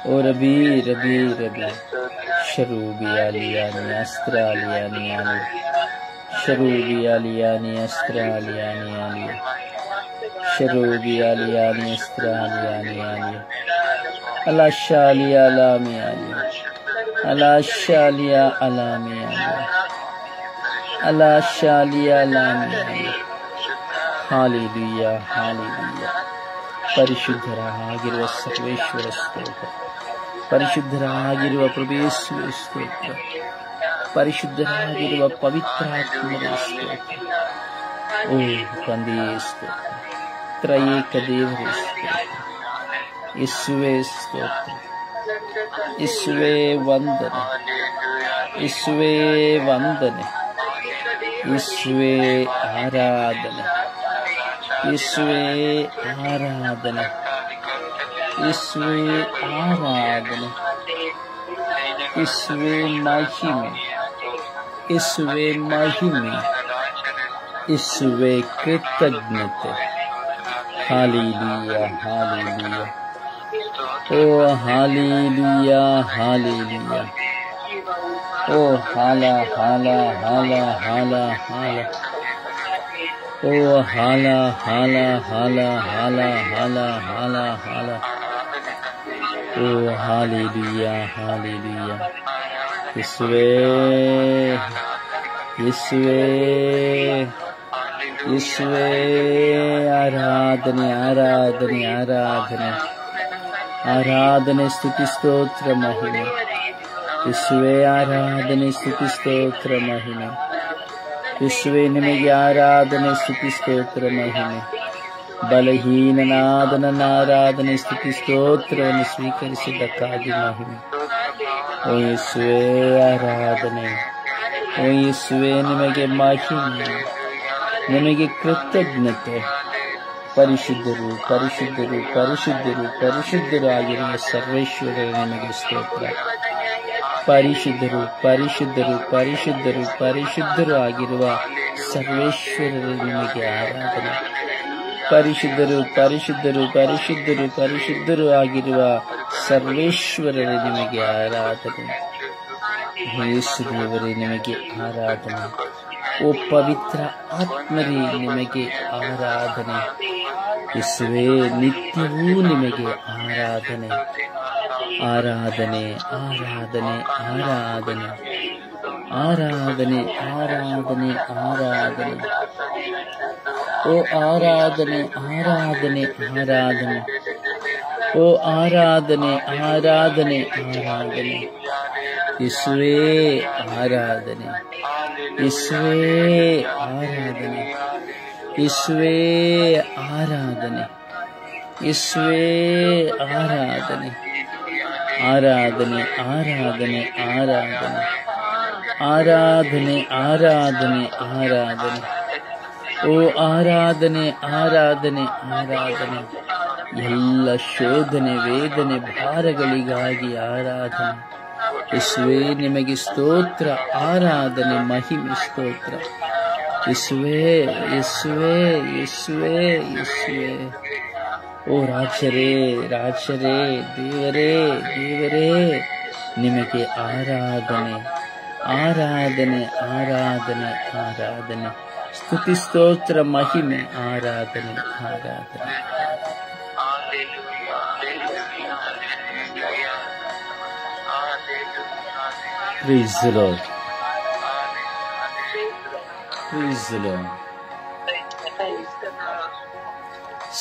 ಓ ರಬಿ ರಬಿ ರಬಿ ಶರೂಬಿ ಅಲಿಯಾನಿ ಅಸ್ತ್ರ ಅಲಿಯಾನಿ ಅಲಿ ಶರೂಬಿ ಅಲಿಯಾನಿ ಅಸ್ತ್ರ ಅಲಿಯಾನಿ ಅಲಿ ಶರೂಬಿ ಅಲಿಯಾನಿ ಅಸ್ತ್ರ ಅಲಿಯಾನಿ ಅಲಿ ಅಲಾಶಾಲಿಯಾ ಅಲಾಮಿ ಅಲಿ ಅಲಾಶಾಲಿಯಾ ಅಲಾಮಿ ಅಲಿ ಅಲಾಶಾಲಿಯಾ ಅಲಾಮಿ ಅಲಿ ಹಾಲೆಲೂಯಾ ಹಾಲೆಲೂಯಾ ಪರಿಶುದ್ಧರಾಗಿರುವ ಸರ್ವೇಶ್ವರ ಸ್ತೋತ್ರ ಪರಿಶುದ್ಧರಾಗಿರುವ ಪ್ರಭೇಶ್ವರ ಸ್ತೋತ್ರ ಪರಿಶುದ್ಧರಾಗಿರುವ ಪವಿತ್ರಾತ್ಮರ ಸ್ತೋತ್ರ ಓ ತಂದೆಯೇ ಸ್ತೋತ್ರ ತ್ರಯೇಕ ದೇವರೇ ಸ್ತೋತ್ರ ಯೇಸುವೇ ಸ್ತೋತ್ರ ಯೇಸುವೇ ವಂದನೆ ಯೇಸುವೇ ವಂದನೆ ಯೇಸುವೇ ಆರಾಧನೆ ಯೇಸುವೇ ಆರಾಧನೆ, ಯೇಸುವೇ ಆರಾಧನೆ, ಯೇಸುವೇ ಮಹಿಮೆ, ಯೇಸುವೇ ಮಹಿಮೆ, ಯೇಸುವೇ ಕೃತಜ್ಞತೆ. Hallelujah, hallelujah, oh hallelujah, hallelujah, oh ಹಾಲ ಹಾಲ ಹಾಲ ಹಾಲ ಹಾಲ, ಓ ಹಾಲ ಹಾಲ ಹಾಲ ಹಾಲ ಹಾಲ ಹಾಲ ಹಾಲ, ಓ ಹಾಲೆಲೂಯಾ, ಹಾಲೆಲೂಯಾ. ಯೇಸುವೇ, ಯೇಸುವೇ, ಯೇಸುವೇ ಆರಾಧನೆ, ಆರಾಧನೆ, ಆರಾಧನೆ, ಆರಾಧನೆ, ಸ್ತುತಿ ಸ್ತೋತ್ರ ಮಹಿಮೆ. ಯೇಸುವೇ ಆರಾಧನೆ, ಸ್ತುತಿ ಸ್ತೋತ್ರ ಮಹಿಮೆ. ಯೇಸುವೇ ನಿಮಗೆ ಆರಾಧನೆ, ಸ್ತುತಿ ಸ್ತೋತ್ರ ಮಹಿಮೆ. ಬಲಹೀನನಾದ ನನ್ನ ಆರಾಧನೆ, ಸ್ತುತಿ ಸ್ತೋತ್ರವನ್ನು ಸ್ವೀಕರಿಸಿದ್ದಕ್ಕಾಗಿ ಮಹಿಮೆ. ಓ ಯೇಸುವೇ ಆರಾಧನೆ, ಓ ಯೇಸುವೇ ನಿಮಗೆ ಮಹಿಮೆ, ನಿಮಗೆ ಕೃತಜ್ಞತೆ. ಪರಿಶುದ್ಧರು, ಪರಿಶುದ್ಧರು, ಪರಿಶುದ್ಧರು, ಪರಿಶುದ್ಧರು ಆಗಿರುವ ಸರ್ವೇಶ್ವರ ನಿಮಗೆ ಸ್ತೋತ್ರ. ಪರಿಶುದ್ಧರು, ಪರಿಶುದ್ಧರು, ಪರಿಶುದ್ಧರು, ಪರಿಶುದ್ಧರು ಆಗಿರುವ ಸರ್ವೇಶ್ವರರು ನಿಮಗೆ ಆರಾಧನೆ. ಪರಿಶುದ್ಧರು, ಪರಿಶುದ್ಧರು, ಪರಿಶುದ್ಧರು, ಪರಿಶುದ್ಧರು ಆಗಿರುವ ಸರ್ವೇಶ್ವರರು ನಿಮಗೆ ಆರಾಧನೆ. ಯೇಸು ದೇವರೇ ನಿಮಗೆ ಆರಾಧನೆ. ಓ ಪವಿತ್ರ ಆತ್ಮರೇ ನಿಮಗೆ ಆರಾಧನೆ. ಯೇಸುವೇ ನಿತ್ಯವೂ ನಿಮಗೆ ಆರಾಧನೆ, ಆರಾಧನೆ, ಆರಾಧನೆ, ಆರಾಧನೆ, ಆರಾಧನೆ, ಆರಾಧನೆ, ಆರಾಧನೆ, ಓ ಆರಾಧನೆ, ಆರಾಧನೆ, ಆರಾಧನೆ, ಓ ಆರಾಧನೆ, ಆರಾಧನೆ, ಆರಾಧನೆ. ಯೇಸುವೇ ಆರಾಧನೆ, ಯೇಸುವೇ ಆರಾಧನೆ, ಯೇಸುವೇ ಆರಾಧನೆ, ಯೇಸುವೇ ಆರಾಧನೆ, ಆರಾಧನೆ, ಆರಾಧನೆ, ಆರಾಧನೆ, ಆರಾಧನೆ, ಆರಾಧನೆ, ಆರಾಧನೆ, ಓ ಆರಾಧನೆ, ಆರಾಧನೆ, ಆರಾಧನೆ. ಎಲ್ಲ ಶೋಧನೆ, ವೇದನೆ, ಭಾರಗಳಿಗಾಗಿ ಆರಾಧನೆ. ಯೇಸುವೇ ನಿಮಗೆ ಸ್ತೋತ್ರ, ಆರಾಧನೆ, ಮಹಿಮೆ, ಸ್ತೋತ್ರ. ಯೇಸುವೇ, ಯೇಸುವೇ, ಯೇಸುವೇ, ಯೇಸುವೇ. ಓ ರಾಜರೇ, ರಾಜರೇ, ದೇವರೇ, ದೇವರೇ, ನಿಮಗೆ ಆರಾಧನೆ, ಆರಾಧನೆ, ಆರಾಧನೆ, ಆರಾಧನೆ, ಸ್ತುತಿ ಸ್ತೋತ್ರ ಮಹಿಮೆ, ಆರಾಧನೆ, ಆರಾಧನೆ. Praise the Lord. Praise the Lord.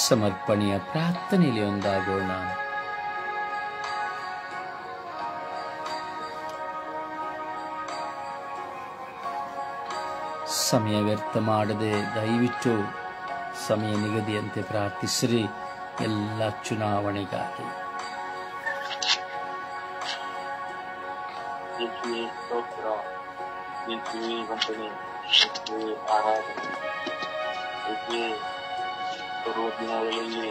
ಸಮರ್ಪಣೆಯ ಪ್ರಾರ್ಥನೆಯಲ್ಲಿ ಒಂದಾಗೋಣ. ಸಮಯ ವ್ಯರ್ಥ ಮಾಡದೆ ದಯವಿಟ್ಟು ಸಮಯ ನಿಗದಿಯಂತೆ ಪ್ರಾರ್ಥಿಸಿರಿ ಎಲ್ಲ ಚುನಾವಣೆಗಾಗಿ. ಯೇಸುವೇ ಸ್ತೋತ್ರ, ಯೇಸುವೇ ವಂದನೆ, ಯೇಸುವೇ ಆರಾಧನೆ. ಯೇಸುವೇ ಬರುವ ದಿನಗಳಲ್ಲಿ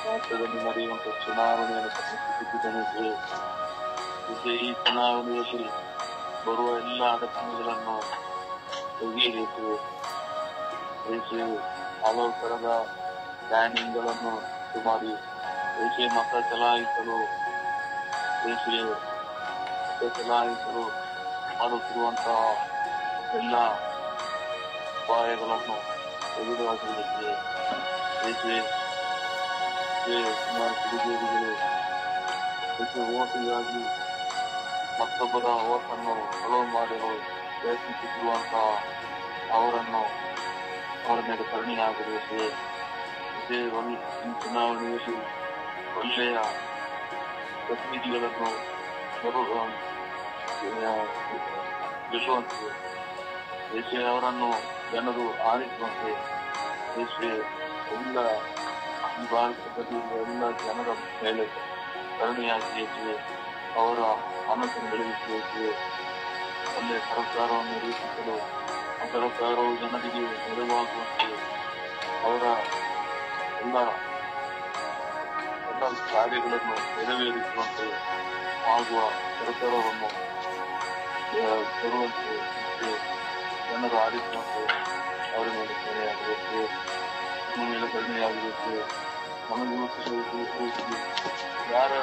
ರಾಷ್ಟ್ರದಲ್ಲಿ ನಡೆಯುವಂತ ಚುನಾವಣೆಯನ್ನು ಪ್ರತಿನಿಧಿಸಿದ್ದೇನೆ. ಈ ಚುನಾವಣೆಯಲ್ಲಿ ಬರುವ ಎಲ್ಲ ಅಡಚಣೆಗಳನ್ನು ತೆಗೆಯಬೇಕು. ಯೇಸುವೆ ಹಲವು ತರದ ಪ್ಲಾನಿಂಗ್ಗಳನ್ನು ಮಾಡಿ ಯೇಸುವೆ ಮತ ಚಲಾಯಿಸಲು ಮಾಡುತ್ತಿರುವಂತಹ ಎಲ್ಲ ಉಪಾಯಗಳನ್ನು ತೆಗೆದುಹಾಕಲಿಕ್ಕೆ ಯೇಸುವೆ ಓಟಿಗಾಗಿ ಮತ್ತೊಬ್ಬರ ಓಟನ್ನು ಹಲವು ಮಾಡಲು ಪ್ರಯತ್ನಿಸುತ್ತಿರುವಂತಹ ಅವರ ಮೇಲೆ ಕರುಣೆಯಾಗಬೇಕು. ಈ ಚುನಾವಣೆಯಲ್ಲಿ ಒಳ್ಳೆಯ ಪ್ರತಿನಿಧಿಗಳನ್ನು ಗೆಲ್ಲುವಂತೆ ಯೇಸುವೆ ಅವರನ್ನು ಜನರು ಆರಿಸುವಂತೆ ಯೇಸುವೆ ಎಲ್ಲ ಈ ಭಾರತದಲ್ಲಿ ಎಲ್ಲ ಜನರ ಮೇಲೆ ಕರುಣೆಯಾಗಿ ಯೇಸುವೆ ಅವರ ಮನಸ್ಸನ್ನು ಬೆಳೆಸುವ ಒಳ್ಳೆಯ ಸರ್ಕಾರವನ್ನು ರೂಪಿಸಲು ಸರ್ಕಾರವು ಜನರಿಗೆ ನೆರವಾಗುವಂತೆ ಅವರ ಎಲ್ಲ ಕಾರ್ಯಗಳನ್ನು ನೆರವೇರಿಸುವಂತೆ ಆಗುವ ಸರ್ಕಾರವನ್ನು ತರುವಂತೆ ಮತ್ತೆ ಜನರು ಆರಿಸುವಂತೆ ಅವರ ಮೇಲೆ ಕರುಣೆಯಾಗಬೇಕು, ನಮ್ಮ ಮೇಲೆ ಕರುಣೆಯಾಗಬೇಕು. ನಮಗೆ ಯಾರು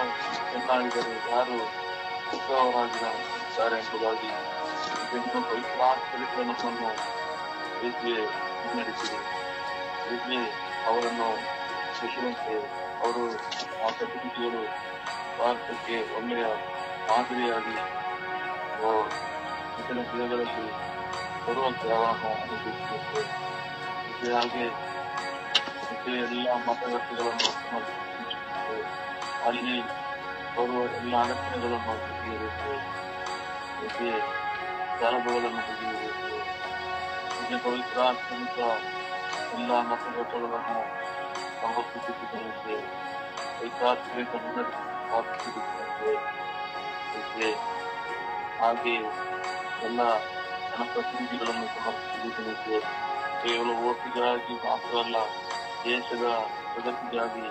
ಚೆನ್ನಾಗಿದ್ದಾರೆ, ಯಾರು ಉತ್ತಮರಾಗಿದ್ದಾರೆ ಎಂಬುದಾಗಿ ಪವಿತ್ರ ನಮ್ಮನ್ನು ಹೇಗೆ ಮುನ್ನಡೆಸಿದೆ, ಹೇಗೆ ಅವರನ್ನು ಶಿಕ್ಷಣಕ್ಕೆ ಅವರು ಆ ಪ್ರತಿನಿಧಿಗಳು ಭಾರತಕ್ಕೆ ಒಳ್ಳೆಯ ಮಾದರಿಯಾಗಿ ಮುಂದಿನ ದಿನಗಳಲ್ಲಿ ಬರುವಂತೆ ಅವರನ್ನು ಅನುಭವಿಸಬೇಕು. ಹಾಗೆ ಎಲ್ಲ ಮತಗಟ್ಟೆಗಳನ್ನು ಅಲ್ಲಿ ಬರುವ ಎಲ್ಲ ಅಡಚಣೆಗಳನ್ನು ತೆಗೆಯಬೇಕು, ಜೊತೆ ಜಾಲಗಳನ್ನು ತೆಗೆಯಬೇಕು. ಪವಿತ್ರ ಎಲ್ಲ ಮತಗಟ್ಟೆಗಳನ್ನು ಸಮರ್ಪಿಸಿಕೊಳ್ಳುತ್ತೆ, ಐಕಾತ್ಮಿಕ ಹಾಗೆ ಎಲ್ಲ ಜನಪ್ರತಿನಿಧಿಗಳನ್ನು ಸಮರ್ಪಿಸಿಕೊಳ್ಳುತ್ತೆ. ಕೇವಲ ಓಟಿಗಾಗಿ ಮಾತ್ರ ಅಲ್ಲ, ದೇಶದ ಪ್ರಗತಿಗಾಗಿ,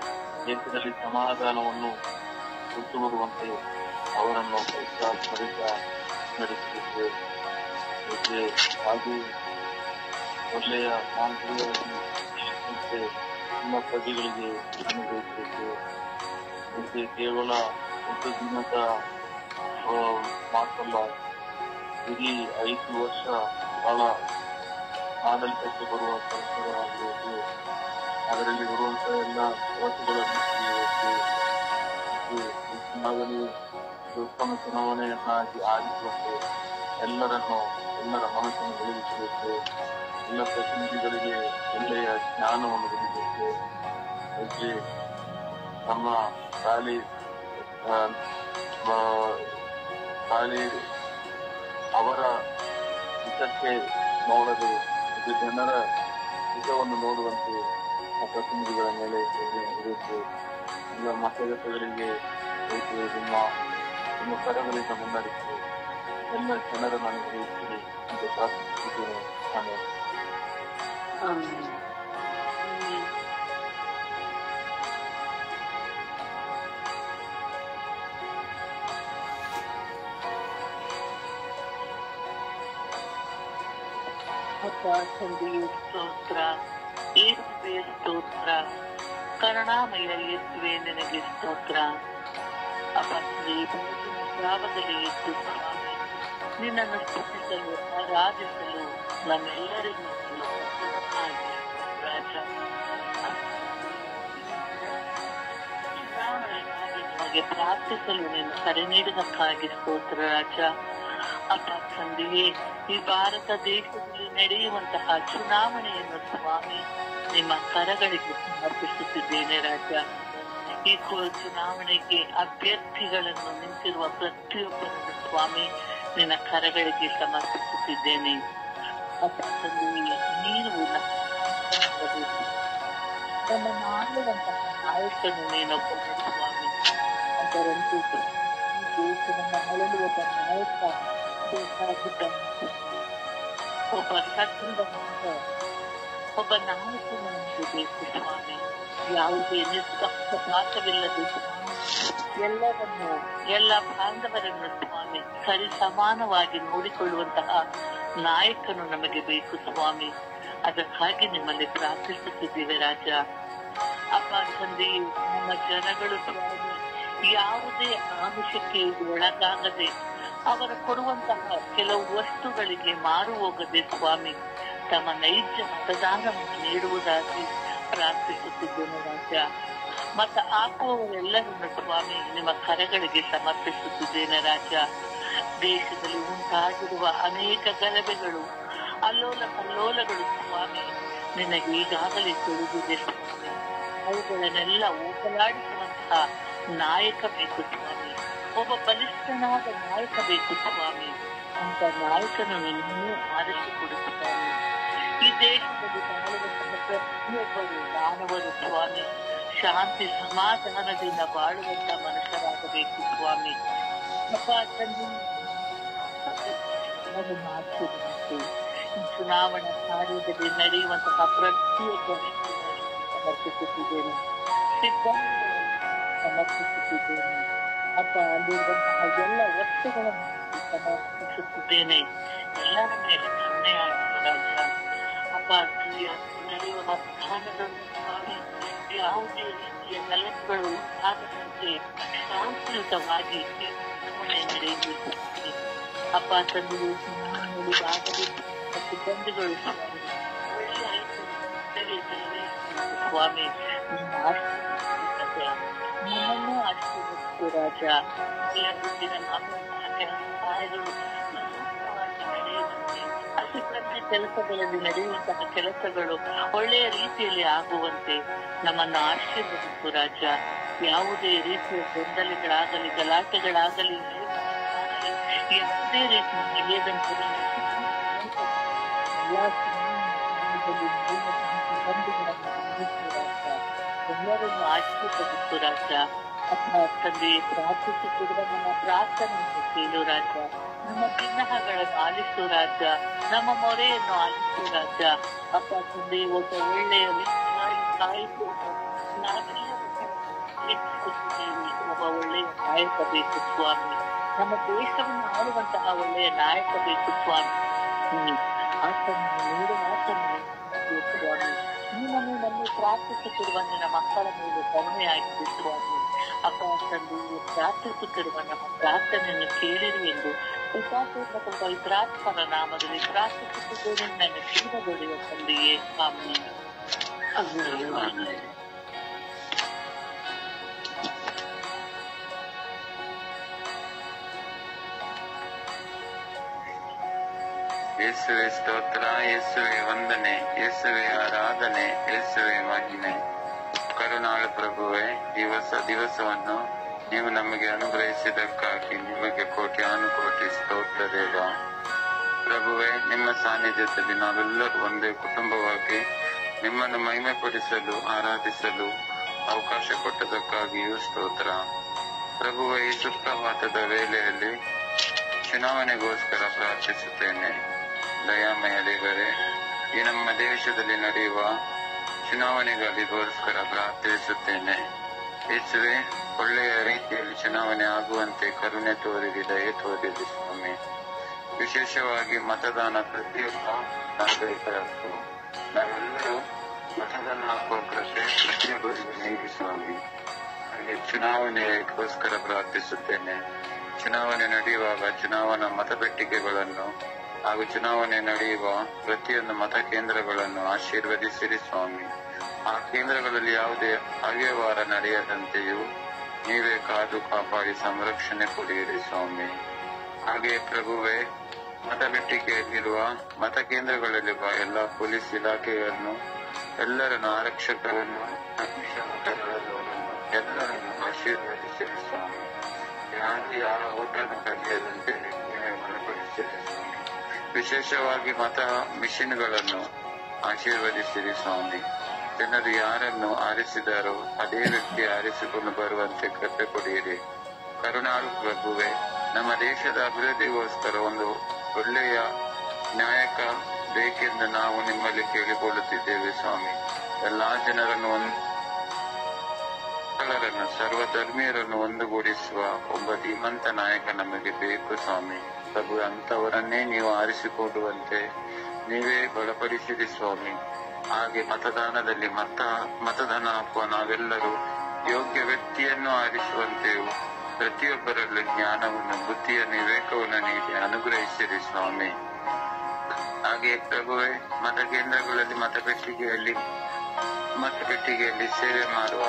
ದೇಶದಲ್ಲಿ ಸಮಾಧಾನವನ್ನು ಕೊಟ್ಟು ಬರುವಂತೆ ಅವರನ್ನು ಐಕಾತ್ಮದಿಂದ ನಡೆಸುತ್ತೆ. ಹಾಗೆ ಒಳ್ಳೆಯ ಮಾದರಿಯಾಗಿ ನಮ್ಮ ಪ್ರಜೆಗಳಿಗೆ ಅನುಭವಿಸಬೇಕು. ಮತ್ತೆ ಕೇವಲ ಒಂದು ದಿನದ ಮಾತಲ್ಲ, ಇಡೀ 5 ವರ್ಷ ಕಾಲ ಆಡಳಿತಕ್ಕೆ ಬರುವ ಸರ್ಕಾರವಾಗಬೇಕು. ಅದರಲ್ಲಿ ಬರುವಂತಹ ಎಲ್ಲ ವಸ್ತುಗಳನ್ನು ತೆಗೆಯಬೇಕು. ಉತ್ತಮ ಚುನಾವಣೆಯನ್ನಾಗಿ ಆರಿಸುವಂತೆ ಎಲ್ಲರ ಮನಸ್ಸನ್ನು ಬೆಳೆಸಬೇಕು. ಎಲ್ಲ ಪ್ರತಿನಿಧಿಗಳಿಗೆ ಒಳ್ಳೆಯ ಜ್ಞಾನವನ್ನು ಬೆಳೆಸಬೇಕು. ಅದಕ್ಕೆ ನಮ್ಮ ಖಾಲಿ ಅವರ ಹಿತಕ್ಕೆ ನೋಡದೆ ಜನರ ಹಿತವನ್ನು ನೋಡುವಂತೆ ಆ ಪ್ರತಿನಿಧಿಗಳ ಮೇಲೆ ಇರುತ್ತೆ. ಎಲ್ಲ ಮತಗಟ್ಟೆಗಳಿಗೆ ನಿಮ್ಮ ಕರಗಳಿಂದ ಮುನ್ನಡೆಸಿ ಎಲ್ಲ ಜನರನ್ನು ಅನುಗ್ರಹಿಸಿ ಅಂತ ಪ್ರಾರ್ಥಿಸುತ್ತೇನೆ. ತಂದೆಯೇ ಸ್ತೋತ್ರ, ಯೇಸುವೆ ಸ್ತೋತ್ರ, ಕರುಣಾಮಯ ಯೇಸುವೆ ನಿನಗೆ ಸ್ತೋತ್ರ. ಜಾವದಲ್ಲಿ ಇದ್ದು ಸ್ವಾಮಿ ನಿನ್ನನ್ನು ಸ್ತುತಿಸಲು ಆರಾಧಿಸಲು ನಮ್ಮೆಲ್ಲರಿಗೂ ರಾಜ ನಮಗೆ ಪ್ರಾರ್ಥಿಸಲು ನೀನು ಕರೆ ನೀಡಿದಕ್ಕಾಗಿ ಸ್ತೋತ್ರ ರಾಜ. ಅಪ್ಪ ತಂದೆಯೇ, ಈ ಭಾರತ ದೇಶದಲ್ಲಿ ನಡೆಯುವಂತಹ ಚುನಾವಣೆಯನ್ನು ಸ್ವಾಮಿ ನಿಮ್ಮ ಕರಗಳಿಗೆ ಸಮರ್ಪಿಸುತ್ತಿದ್ದೇನೆ ರಾಜ. ಈ ಚುನಾವಣೆಗೆ ಅಭ್ಯರ್ಥಿಗಳನ್ನು ನಿಂತಿರುವ ಪ್ರತಿಯೊಬ್ಬರನ್ನು ಸ್ವಾಮಿ ನಿನ್ನ ಕರಗಳಿಗೆ ಸಮರ್ಪಿಸುತ್ತಿದ್ದೇನೆ. ಅಪ್ಪ ತಂದೆಯೇ, ನೀನು ನಮ್ಮನ್ನು ಆಳುವಂತಹ ನಾಯಕನು ನೀನೊಬ್ಬ ಸ್ವಾಮಿ. ಅದರಂತೆ ದೇಶವನ್ನು ಆಳಲು ಒಬ್ಬ ನಾಯಕ ಒಬ್ಬ ಸದ್ದ ಒಬ್ಬ ನಾಯಕನು ನಮಗೆ ಬೇಕು ಸ್ವಾಮಿ. ಯಾವುದೇ ನಿಷ್ಪಕ್ಷಪಾತವಿಲ್ಲದೆ ಎಲ್ಲರನ್ನು ಎಲ್ಲ ಬಾಂಧವರನ್ನು ಸ್ವಾಮಿ ಸರಿ ಸಮಾನವಾಗಿ ನೋಡಿಕೊಳ್ಳುವಂತಹ ನಾಯಕನು ನಮಗೆ ಬೇಕು ಸ್ವಾಮಿ. ಅದಕ್ಕಾಗಿ ನಿಮ್ಮಲ್ಲಿ ಪ್ರಾರ್ಥಿಸುತ್ತಿದ್ದೇವೆ ರಾಜ. ಅಪ್ಪ ತಂದೆಯು ನಮ್ಮ ಜನಗಳು ಸ್ವಾಮಿ ಯಾವುದೇ ಆಮಿಷಕ್ಕೆ ಒಳಗಾಗದೆ ಅವರು ಕೊಡುವಂತಹ ಕೆಲವು ವಸ್ತುಗಳಿಗೆ ಮಾರು ಹೋಗದೆ ಸ್ವಾಮಿ ತಮ್ಮ ನೈಜ ಮತದಾನವನ್ನು ನೀಡುವುದಾಗಿ ಪ್ರಾರ್ಥಿಸುತ್ತಿದ್ದೇನೆ ರಾಜ. ಮತ ಹಾಕುವವರೆಲ್ಲರನ್ನು ಸ್ವಾಮಿ ನಿಮ್ಮ ಕರಗಳಿಗೆ ಸಮರ್ಪಿಸುತ್ತಿದ್ದೇನೆ ರಾಜ. ದೇಶದಲ್ಲಿ ಉಂಟಾಗಿರುವ ಅನೇಕ ಗಲಭೆಗಳು, ಅಲ್ಲೋಲ ಕಲ್ಲೋಲಗಳು ಸ್ವಾಮಿ ನಿನಗೆ ಈಗಾಗಲೇ ತಿಳಿದಿದೆ ಸ್ವಾಮಿ. ಅವುಗಳನ್ನೆಲ್ಲ ಹೋಗಲಾಡಿಸುವಂತಹ ನಾಯಕ ಬೇಕು ಸ್ವಾಮಿ. ಒಬ್ಬ ಬಲಿಷ್ಠನಾದ ನಾಯಕ ಬೇಕು ಸ್ವಾಮಿ. ಅಂತ ನಾಯಕನನ್ನು ನೀನು ಆರಿಸಿಕೊಡುತ್ತಾನೆ. ಈ ದೇಶದಲ್ಲಿ ಬಾಳುವಂತಹ ಪ್ರತಿಯೊಬ್ಬರು ಮಾನವರು ಸ್ವಾಮಿ ಶಾಂತಿ ಸಮಾಧಾನದಿಂದ ಬಾಳುವಂತ ಮನುಷ್ಯರಾಗಬೇಕು ಸ್ವಾಮಿ. ಅಪ್ಪ ತಂದೆ ಚುನಾವಣಾ ಕಾರ್ಯದಲ್ಲಿ ನಡೆಯುವಂತಹ ಪ್ರತಿಯೊಬ್ಬ ಸಮರ್ಪಿಸುತ್ತಿದ್ದೇನೆ. ಸಿಬ್ಬಂದಿಗಳನ್ನು ಸಮರ್ಪಿಸುತ್ತಿದ್ದೇನೆ. ಅಪ್ಪ, ಅಲ್ಲಿರುವಂತಹ ಎಲ್ಲ ವಸ್ತುಗಳನ್ನು ಸಮರ್ಪಿಸುತ್ತಿದ್ದೇನೆ. ಎಲ್ಲರ ಮೇಲೆ ಕರುಣೆ ಆಗಿರುವ ರಾಜ್ಯ. ಅಪ್ಪ, ನಡೆಯುವ ಮತದಾನದಲ್ಲಿ ಯಾವುದೇ ರೀತಿಯ ಗಲಭೆಗಳು ಆಗದಂತೆ ಶಾಂತಿಯುತವಾಗಿ ಚುನಾವಣೆ ನಡೆಯಬೇಕು. ಅಪ್ಪ ತಂದೆಯು ಚುನಾವಣೆಯಲ್ಲಿ ಸಿಬ್ಬಂದಿಗಳು ಸ್ವಾಮಿ ನಮ್ಮನ್ನು ಆಶೀರ್ವದಿಸು ರಾಜ. ಅತಿಕ್ರಮ ಕೆಲಸಗಳಲ್ಲಿ ನಡೆಯುವಂತಹ ಕೆಲಸಗಳು ಒಳ್ಳೆಯ ರೀತಿಯಲ್ಲಿ ಆಗುವಂತೆ ನಮ್ಮನ್ನು ಆಶೀರ್ವದಿಸು ರಾಜ. ಯಾವುದೇ ರೀತಿಯ ಗೊಂದಲಗಳಾಗಲಿ ಗಲಾಟೆಗಳಾಗಲಿ ಯಾವುದೇ ರೀತಿ ನಡೆಯದಂತೆ ಎಲ್ಲರನ್ನು ಆಶೀರ್ವದಿಸು ರಾಜ. ಅಪ್ಪ ತಂದೆ, ಪ್ರಾರ್ಥಿಸುತ್ತಿರುವ ನಮ್ಮ ಪ್ರಾರ್ಥನೆಯನ್ನು ಕೇಳು ರಾಜ. ನಮ್ಮ ವಿಗ್ರಹಗಳನ್ನು ಆಲಿಸು ರಾಜ. ನಮ್ಮ ಮೊರೆಯನ್ನು ಆಲಿಸು ರಾಜ. ಅಪ್ಪ ತಂದೆ, ಒಬ್ಬ ಒಳ್ಳೆಯ ಕಾಯಿತು ಒಬ್ಬ ಒಳ್ಳೆಯ ನಾಯಕ ಬೇಕು ಸ್ವಾಮಿ. ನಮ್ಮ ದೇಶವನ್ನು ಆಳುವಂತಹ ಒಳ್ಳೆಯ ನಾಯಕ ಬೇಕು ಸ್ವಾಮಿ. ಆತನನ್ನು ನೀಡು, ಆತನನ್ನು ಸ್ವಾಮಿ. ನೀನನ್ನು ನಮ್ಮನ್ನು ಪ್ರಾರ್ಥಿಸುತ್ತಿರುವ ನಿನ್ನ ಮಕ್ಕಳ ಮೇಲೆ ಕರುಣೆಯಾಗಿದೆ ಸ್ವಾಮಿ. ಅಪ್ಪ ತಂದೆ, ಪ್ರಾರ್ಥಿಸುತ್ತಿರುವ ನಮ್ಮ ಪ್ರಾರ್ಥನೆಯನ್ನು ಕೇಳಿರಿ ಎಂದು ಕೃಪಾಪೂರ್ವಕ ಪವಿತ್ರಾತ್ಮನ ನಾಮದಲ್ಲಿ ಪ್ರಾರ್ಥಿಸುತ್ತಿದ್ದೇನೆ ನನ್ನ ಜೀವದೊಡೆಯ ತಂದೆಯೇ. ಆಮೆನ್. ಯೇಸುವೆ ಸ್ತೋತ್ರ, ಯೇಸುವೆ ವಂದನೆ, ಯೇಸುವೆ ಆರಾಧನೆ, ಯೇಸುವೆ ಮಹಿಮೆ. ಕರುಣಾಳು ಪ್ರಭುವೆ, ದಿವಸವನ್ನು ನೀವು ನಮಗೆ ಅನುಗ್ರಹಿಸಿದ್ದಕ್ಕಾಗಿ ನಿಮಗೆ ಕೋಟ್ಯಾನುಕೋಟಿ ಸ್ತೋತ್ರ ದೇವ. ಪ್ರಭುವೆ, ನಿಮ್ಮ ಸಾನ್ನಿಧ್ಯದಲ್ಲಿ ನಾವೆಲ್ಲರೂ ಒಂದೇ ಕುಟುಂಬವಾಗಿ ನಿಮ್ಮನ್ನು ಮಹಿಮೆಪಡಿಸಲು ಆರಾಧಿಸಲು ಅವಕಾಶ ಕೊಟ್ಟದಕ್ಕಾಗಿಯೂ ಸ್ತೋತ್ರ. ಪ್ರಭುವೆ, ಈ ಸುಪ್ರಭಾತದ ವೇಳೆಯಲ್ಲಿ ಚುನಾವಣೆಗೋಸ್ಕರ ಪ್ರಾರ್ಥಿಸುತ್ತೇನೆ. ದಯಾಮಯ ದೇವರೇ, ಈ ನಮ್ಮ ದೇಶದಲ್ಲಿ ನಡೆಯುವ ಚುನಾವಣೆಗಳಿಗೋಸ್ಕರ ಪ್ರಾರ್ಥಿಸುತ್ತೇನೆ. ಯೇಸುವೆ, ಒಳ್ಳೆಯ ರೀತಿಯಲ್ಲಿ ಚುನಾವಣೆ ಆಗುವಂತೆ ಕರುಣೆ ತೋರಿರಿ, ದಯೆ ತೋರಿರಿ ಸ್ವಾಮಿ. ವಿಶೇಷವಾಗಿ ಮತದಾನ ಪ್ರತಿಯೊಬ್ಬ ನಾಗರಿಕರದ್ದು ನಾವೆಲ್ಲರೂ ಮತದಾನ ಹಾಕುವ ಪ್ರತಿಯೊಬ್ಬರಿಗೂ ನೀಡಿ ಸ್ವಾಮಿ. ಹಾಗೆ ಚುನಾವಣೆಗೋಸ್ಕರ ಪ್ರಾರ್ಥಿಸುತ್ತೇನೆ. ಚುನಾವಣೆ ನಡೆಯುವಾಗ ಚುನಾವಣಾ ಮತಪೆಟ್ಟಿಗೆಗಳನ್ನು ಹಾಗೂ ಚುನಾವಣೆ ನಡೆಯುವ ಪ್ರತಿಯೊಂದು ಮತಕೇಂದ್ರಗಳನ್ನು ಆಶೀರ್ವದಿಸಿರಿ ಸ್ವಾಮಿ. ಆ ಕೇಂದ್ರಗಳಲ್ಲಿ ಯಾವುದೇ ಅವ್ಯವಹಾರ ನಡೆಯದಂತೆಯೂ ನೀವೇ ಕಾದು ಕಾಪಾಡಿ ಸಂರಕ್ಷಣೆ ಕೊಡಿಯಿರಿ ಸ್ವಾಮಿ. ಹಾಗೆ ಪ್ರಭುವೆ, ಮತಪೆಟ್ಟಿಗೆಯಲ್ಲಿರುವ ಮತಕೇಂದ್ರಗಳಲ್ಲಿರುವ ಎಲ್ಲ ಪೊಲೀಸ್ ಇಲಾಖೆಯನ್ನು, ಎಲ್ಲರನ್ನು, ಆರಕ್ಷಕರನ್ನು, ಎಲ್ಲರನ್ನು ಆಶೀರ್ವದಿಸಿರಿ ಸ್ವಾಮಿ. ಯಾರ ಓಟನ್ನು ಕಲಿಯದಂತೆ ನೀವೇ ಬಲಪಡಿಸಿರಿ ಸ್ವಾಮಿ. ವಿಶೇಷವಾಗಿ ಮತ ಮಿಷಿನ್ಗಳನ್ನು ಆಶೀರ್ವದಿಸಿರಿ ಸ್ವಾಮಿ. ಜನರು ಯಾರನ್ನು ಆರಿಸಿದಾರೋ ಅದೇ ವ್ಯಕ್ತಿ ಆರಿಸಿಕೊಂಡು ಬರುವಂತೆ ಕೃಪೆ ಕೊಡಿಯಿರಿ. ಕರುಣಾಳು ಪ್ರಭುವೆ, ನಮ್ಮ ದೇಶದ ಅಭಿವೃದ್ಧಿಗೋಸ್ಕರ ಒಂದು ಒಳ್ಳೆಯ ನಾಯಕ ಬೇಕೆಂದು ನಾವು ನಿಮ್ಮಲ್ಲಿ ಕೇಳಿಕೊಳ್ಳುತ್ತಿದ್ದೇವೆ ಸ್ವಾಮಿ. ಎಲ್ಲಾ ಜನರನ್ನು ಸರ್ವಧರ್ಮೀಯರನ್ನು ಒಂದುಗೂಡಿಸುವ ಒಬ್ಬ ಧೀಮಂತ ನಾಯಕ ನಮಗೆ ಬೇಕು ಸ್ವಾಮಿ. ಪ್ರಭು, ಅಂತವರನ್ನೇ ನೀವು ಆರಿಸಿಕೊಡುವಂತೆ ನೀವೇ ಬಲಪಡಿಸಿರಿ ಸ್ವಾಮಿ. ಹಾಗೆ ಮತದಾನದಲ್ಲಿ ಮತದಾನ ಹಾಕುವ ನಾವೆಲ್ಲರೂ ಯೋಗ್ಯ ವ್ಯಕ್ತಿಯನ್ನು ಆರಿಸುವಂತೆಯೂ ಪ್ರತಿಯೊಬ್ಬರಲ್ಲೂ ಜ್ಞಾನವನ್ನು, ಬುದ್ಧಿಯನ್ನು, ವಿವೇಕವನ್ನು ನೀಡಿ ಅನುಗ್ರಹಿಸಿರಿ ಸ್ವಾಮಿ. ಹಾಗೆ ಪ್ರಭುವೆ, ಮತಕೇಂದ್ರಗಳಲ್ಲಿ ಮತಪೆಟ್ಟಿಗೆಯಲ್ಲಿ ಸೇವೆ ಮಾಡುವ,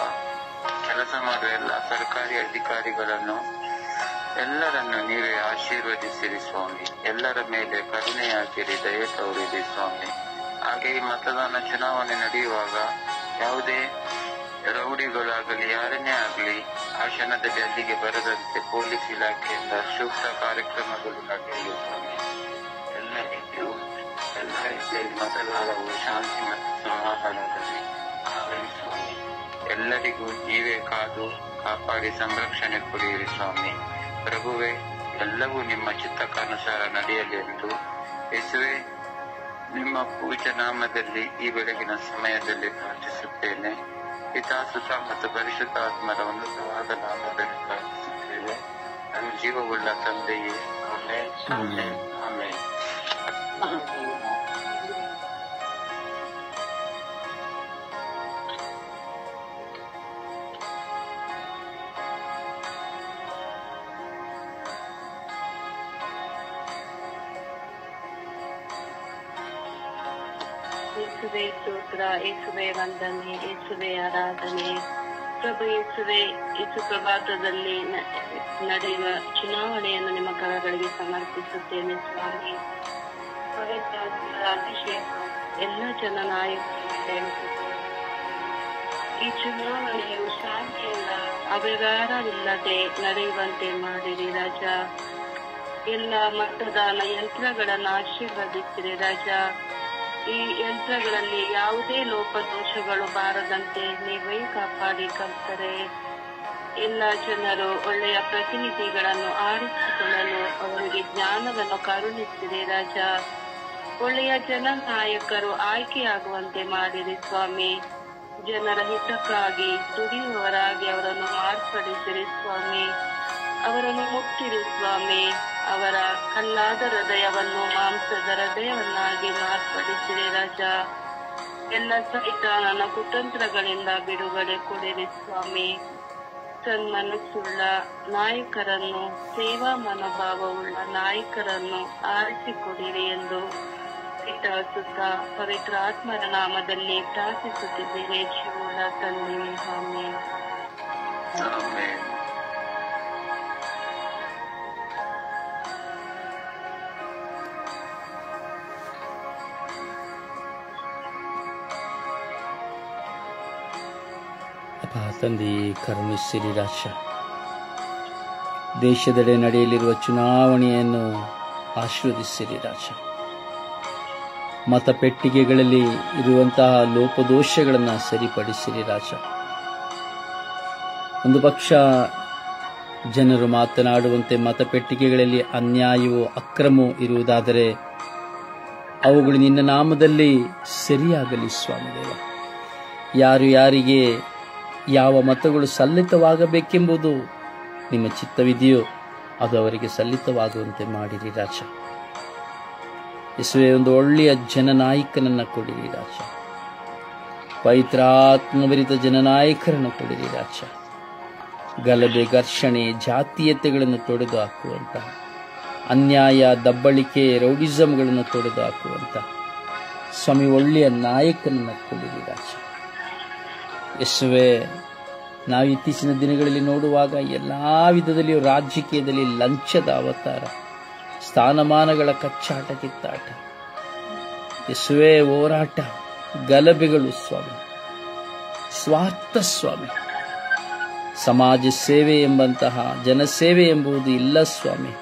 ಕೆಲಸ ಮಾಡುವ ಎಲ್ಲ ಸರ್ಕಾರಿ ಅಧಿಕಾರಿಗಳನ್ನು ಎಲ್ಲರನ್ನು ನೀವೇ ಆಶೀರ್ವದಿಸಿರಿ ಸ್ವಾಮಿ. ಎಲ್ಲರ ಮೇಲೆ ಕರುಣೆಯಾಗಿರಿ, ದಯೆ ತೋರಿರಿ ಸ್ವಾಮಿ. ಹಾಗೆ ಈ ಮತದಾನ ಚುನಾವಣೆ ನಡೆಯುವಾಗ ಯಾವುದೇ ರೌಡಿಗಳಾಗಲಿ ಯಾರನ್ನೇ ಆಗಲಿ ಆ ಕ್ಷಣದಲ್ಲಿ ಅಲ್ಲಿಗೆ ಬರದಂತೆ ಪೊಲೀಸ್ ಇಲಾಖೆಯಿಂದ ಸೂಕ್ತ ಕಾರ್ಯಕ್ರಮಗಳು ನಡೆಯಲಿ ಸ್ವಾಮಿ. ಎಲ್ಲ ರೀತಿಯಲ್ಲಿ ಮತದಾನವು ಶಾಂತಿ ಮತ್ತು ಸಮಾಧಾನದಲ್ಲಿ ಆಗಲಿ ಸ್ವಾಮಿ. ಎಲ್ಲರಿಗೂ ನೀವೇ ಕಾದು ಕಾಪಾಡಿ ಸಂರಕ್ಷಣೆ ಕೊಡಿಯಿರಿ ಸ್ವಾಮಿ. ಪ್ರಭುವೆ, ಎಲ್ಲವೂ ನಿಮ್ಮ ಚಿತ್ತಕ್ಕನುಸಾರ ನಡೆಯಲಿ ಎಂದು ಯೇಸುವೆ ನಿಮ್ಮ ಪೂಜ್ಯ ನಾಮದಲ್ಲಿ ಈ ಬೆಳಗಿನ ಸಮಯದಲ್ಲಿ ಪ್ರಾರ್ಥಿಸುತ್ತೇನೆ. ಪಿತಾಸುತ ಮತ್ತು ಪರಿಶುದ್ಧಾತ್ಮರ ಉನ್ನತವಾದ ನಾಮದಲ್ಲಿ ಪ್ರಾರ್ಥಿಸುತ್ತೇವೆ. ನನ್ನ ಜೀವವುಳ್ಳ ತಂದೆಯೇ, ಆಮೆನ್, ಆಮೆನ್, ಆಮೆನ್. ಯೇಸುವೆ ಸ್ತೋತ್ರ, ಯೇಸುವೆ ವಂದನೆ, ಯೇಸುವೆ ಆರಾಧನೆ. ಪ್ರಭು ಯೇಸುವೆ, ಯೇಸು ಪ್ರಭಾತದಲ್ಲಿ ನಡೆಯುವ ಚುನಾವಣೆಯನ್ನು ನಿಮ್ಮ ಕರಗಳಿಗೆ ಸಮರ್ಪಿಸುತ್ತೇನೆ ಸ್ವಾಮಿ. ಅಭಿಷೇಕ ಎಲ್ಲ ಜನನಾಯಕರು ಈ ಚುನಾವಣೆಯು ಶಾಂತಿಯಿಂದ ಅವ್ಯವಹಾರವಿಲ್ಲದೆ ನಡೆಯುವಂತೆ ಮಾಡಿರಿ ರಾಜ. ಎಲ್ಲ ಮತದಾನ ಯಂತ್ರಗಳನ್ನು ಆಶೀರ್ವದಿಸಿರಿ ರಾಜ. ಈ ಯಂತ್ರಗಳಲ್ಲಿ ಯಾವುದೇ ಲೋಪದೋಷಗಳು ಬಾರದಂತೆ ನೀವೇ ಕಾಪಾಡಿ ಕರ್ತರೆ. ಎಲ್ಲ ಜನರು ಒಳ್ಳೆಯ ಪ್ರತಿನಿಧಿಗಳನ್ನು ಆರಿಸಿಕೊಳ್ಳಲು ಅವರಿಗೆ ಜ್ಞಾನವನ್ನು ಕರುಣಿಸಿರಿ ರಾಜ. ಒಳ್ಳೆಯ ಜನನಾಯಕರು ಆಯ್ಕೆಯಾಗುವಂತೆ ಮಾಡಿರಿ ಸ್ವಾಮಿ. ಜನರ ಹಿತಕ್ಕಾಗಿ ದುಡಿಯುವವರಾಗಿ ಅವರನ್ನು ಮಾರ್ಪಡಿಸಿರಿ ಸ್ವಾಮಿ. ಅವರನ್ನು ಮುಟ್ಟಿರಿ ಸ್ವಾಮಿ. ಅವರ ಕಲ್ಲಾದ ಹೃದಯವನ್ನು ಮಾಂಸದ ಹೃದಯವನ್ನಾಗಿ ಮಾರ್ಪಡಿಸಿರಿ ರಾಜ. ಎಲ್ಲ ಸೈತಾನನ ಕುತಂತ್ರಗಳಿಂದ ಬಿಡುಗಡೆ ಕೊಡಿರಿ ಸ್ವಾಮಿ. ಸನ್ಮನಸ್ಸುಳ್ಳ ನಾಯಕರನ್ನು, ಸೇವಾ ಮನೋಭಾವವುಳ್ಳ ನಾಯಕರನ್ನು ಆರಿಸಿಕೊಡಿರಿ ಎಂದು ಪಿತಾ ಸುತ ಪವಿತ್ರ ಆತ್ಮರ ನಾಮದಲ್ಲಿ ಪ್ರಾರ್ಥಿಸುತ್ತಿದ್ದೇವೆ ಜೀವನ ತಂದೆ. ಆಮೆನ್. ಆಮೆನ್. ಅಪ್ಪ ತಂದೆ, ಕರುಣಿಸಿರಿ ರಾಜ. ದೇಶದೆಡೆ ನಡೆಯಲಿರುವ ಚುನಾವಣೆಯನ್ನು ಆಶೀರ್ವದಿಸಿರಿ ರಾಜ. ಮತಪೆಟ್ಟಿಗೆಗಳಲ್ಲಿ ಇರುವಂತಹ ಲೋಪದೋಷಗಳನ್ನು ಸರಿಪಡಿಸಿರಿ ರಾಜ. ಒಂದು ಪಕ್ಷ ಜನರು ಮಾತನಾಡುವಂತೆ ಮತಪೆಟ್ಟಿಗೆಗಳಲ್ಲಿ ಅನ್ಯಾಯವೋ ಅಕ್ರಮವೋ ಇರುವುದಾದರೆ ಅವುಗಳು ನಿನ್ನ ನಾಮದಲ್ಲಿ ಸರಿಯಾಗಲಿ ಸ್ವಾಮಿ ದೇವ. ಯಾರು ಯಾರಿಗೆ ಯಾವ ಮತಗಳು ಸಲ್ಲಿತವಾಗಬೇಕೆಂಬುದು ನಿಮ್ಮ ಚಿತ್ತವಿದೆಯೋ ಅದು ಅವರಿಗೆ ಸಲ್ಲಿತವಾಗುವಂತೆ ಮಾಡಿರಿ ರಾಜ. ಯೇಸುವೆ, ಒಂದು ಒಳ್ಳೆಯ ಜನನಾಯಕನನ್ನು ಕೊಡಿರಿ ರಾಜ. ಪವಿತ್ರಾತ್ಮಭರಿತ ಜನನಾಯಕರನ್ನು ಕೊಡಿರಿ ರಾಜ. ಗಲಭೆ, ಘರ್ಷಣೆ, ಜಾತೀಯತೆಗಳನ್ನು ತೊಡೆದು ಹಾಕುವಂತ, ಅನ್ಯಾಯ, ದಬ್ಬಳಿಕೆ, ರೌಡಿಸಂಗಳನ್ನು ತೊಡೆದು ಹಾಕುವಂತ ಸ್ವಾಮಿ ಒಳ್ಳೆಯ ನಾಯಕನನ್ನು ಕೊಡಿರಿ ರಾಜ. ಯೇಸುವೆ, ನಾವು ಇತ್ತೀಚಿನ ದಿನಗಳಲ್ಲಿ ನೋಡುವಾಗ ಎಲ್ಲಾ ವಿಧದಲ್ಲಿಯೂ ರಾಜಕೀಯದಲ್ಲಿ ಲಂಚದ ಅವತಾರ, ಸ್ಥಾನಮಾನಗಳ ಕಚ್ಚಾಟ, ಕಿತ್ತಾಟ, ಯೇಸುವೆ ಹೋರಾಟ, ಗಲಭೆಗಳು ಸ್ವಾಮಿ, ಸ್ವಾರ್ಥ ಸ್ವಾಮಿ. ಸಮಾಜ ಸೇವೆ ಎಂಬಂತಹ ಜನಸೇವೆ ಎಂಬುದು ಇಲ್ಲ ಸ್ವಾಮಿ.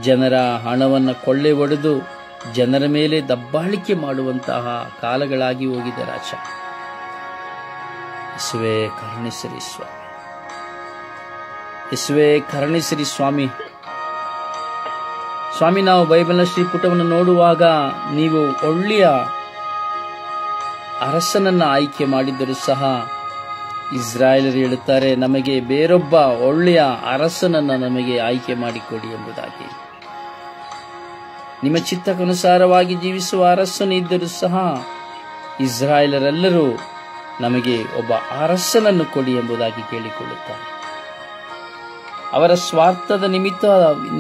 ಜನರ ಹಣವನ್ನು ಕೊಳ್ಳೆ ಹೊಡೆದು ಜನರ ಮೇಲೆ ದಬ್ಬಾಳಿಕೆ ಮಾಡುವಂತಹ ಕಾಲಗಳಾಗಿ ಹೋಗಿದೆ ರಾಜ. ಯೇಸುವೆ ಕರುಣಿಸಿರಿ ಸ್ವಾಮಿ. ಯೇಸುವೆ ಕರುಣಿಸಿರಿ ಸ್ವಾಮಿ. ಸ್ವಾಮಿ, ನಾವು ಬೈಬಲ್ನ ಶ್ರೀಪುಟವನ್ನು ನೋಡುವಾಗ ನೀವು ಒಳ್ಳೆಯ ಅರಸನನ್ನ ಆಯ್ಕೆ ಮಾಡಿದ್ದರೂ ಸಹ ಇಸ್ರಾಯೇಲರು ಹೇಳುತ್ತಾರೆ, ನಮಗೆ ಬೇರೊಬ್ಬ ಒಳ್ಳೆಯ ಅರಸನನ್ನ ನಮಗೆ ಆಯ್ಕೆ ಮಾಡಿಕೊಡಿ ಎಂಬುದಾಗಿ. ನಿಮ್ಮ ಚಿತ್ತಕ್ಕನುಸಾರವಾಗಿ ಜೀವಿಸುವ ಅರಸನು ಇದ್ದರೂ ಸಹ ಇಸ್ರಾಯೇಲರೆಲ್ಲರೂ ನಮಗೆ ಒಬ್ಬ ಅರಸನನ್ನು ಕೊಡಿ ಎಂಬುದಾಗಿ ಕೇಳಿಕೊಳ್ಳುತ್ತಾರೆ. ಅವರ ಸ್ವಾರ್ಥದ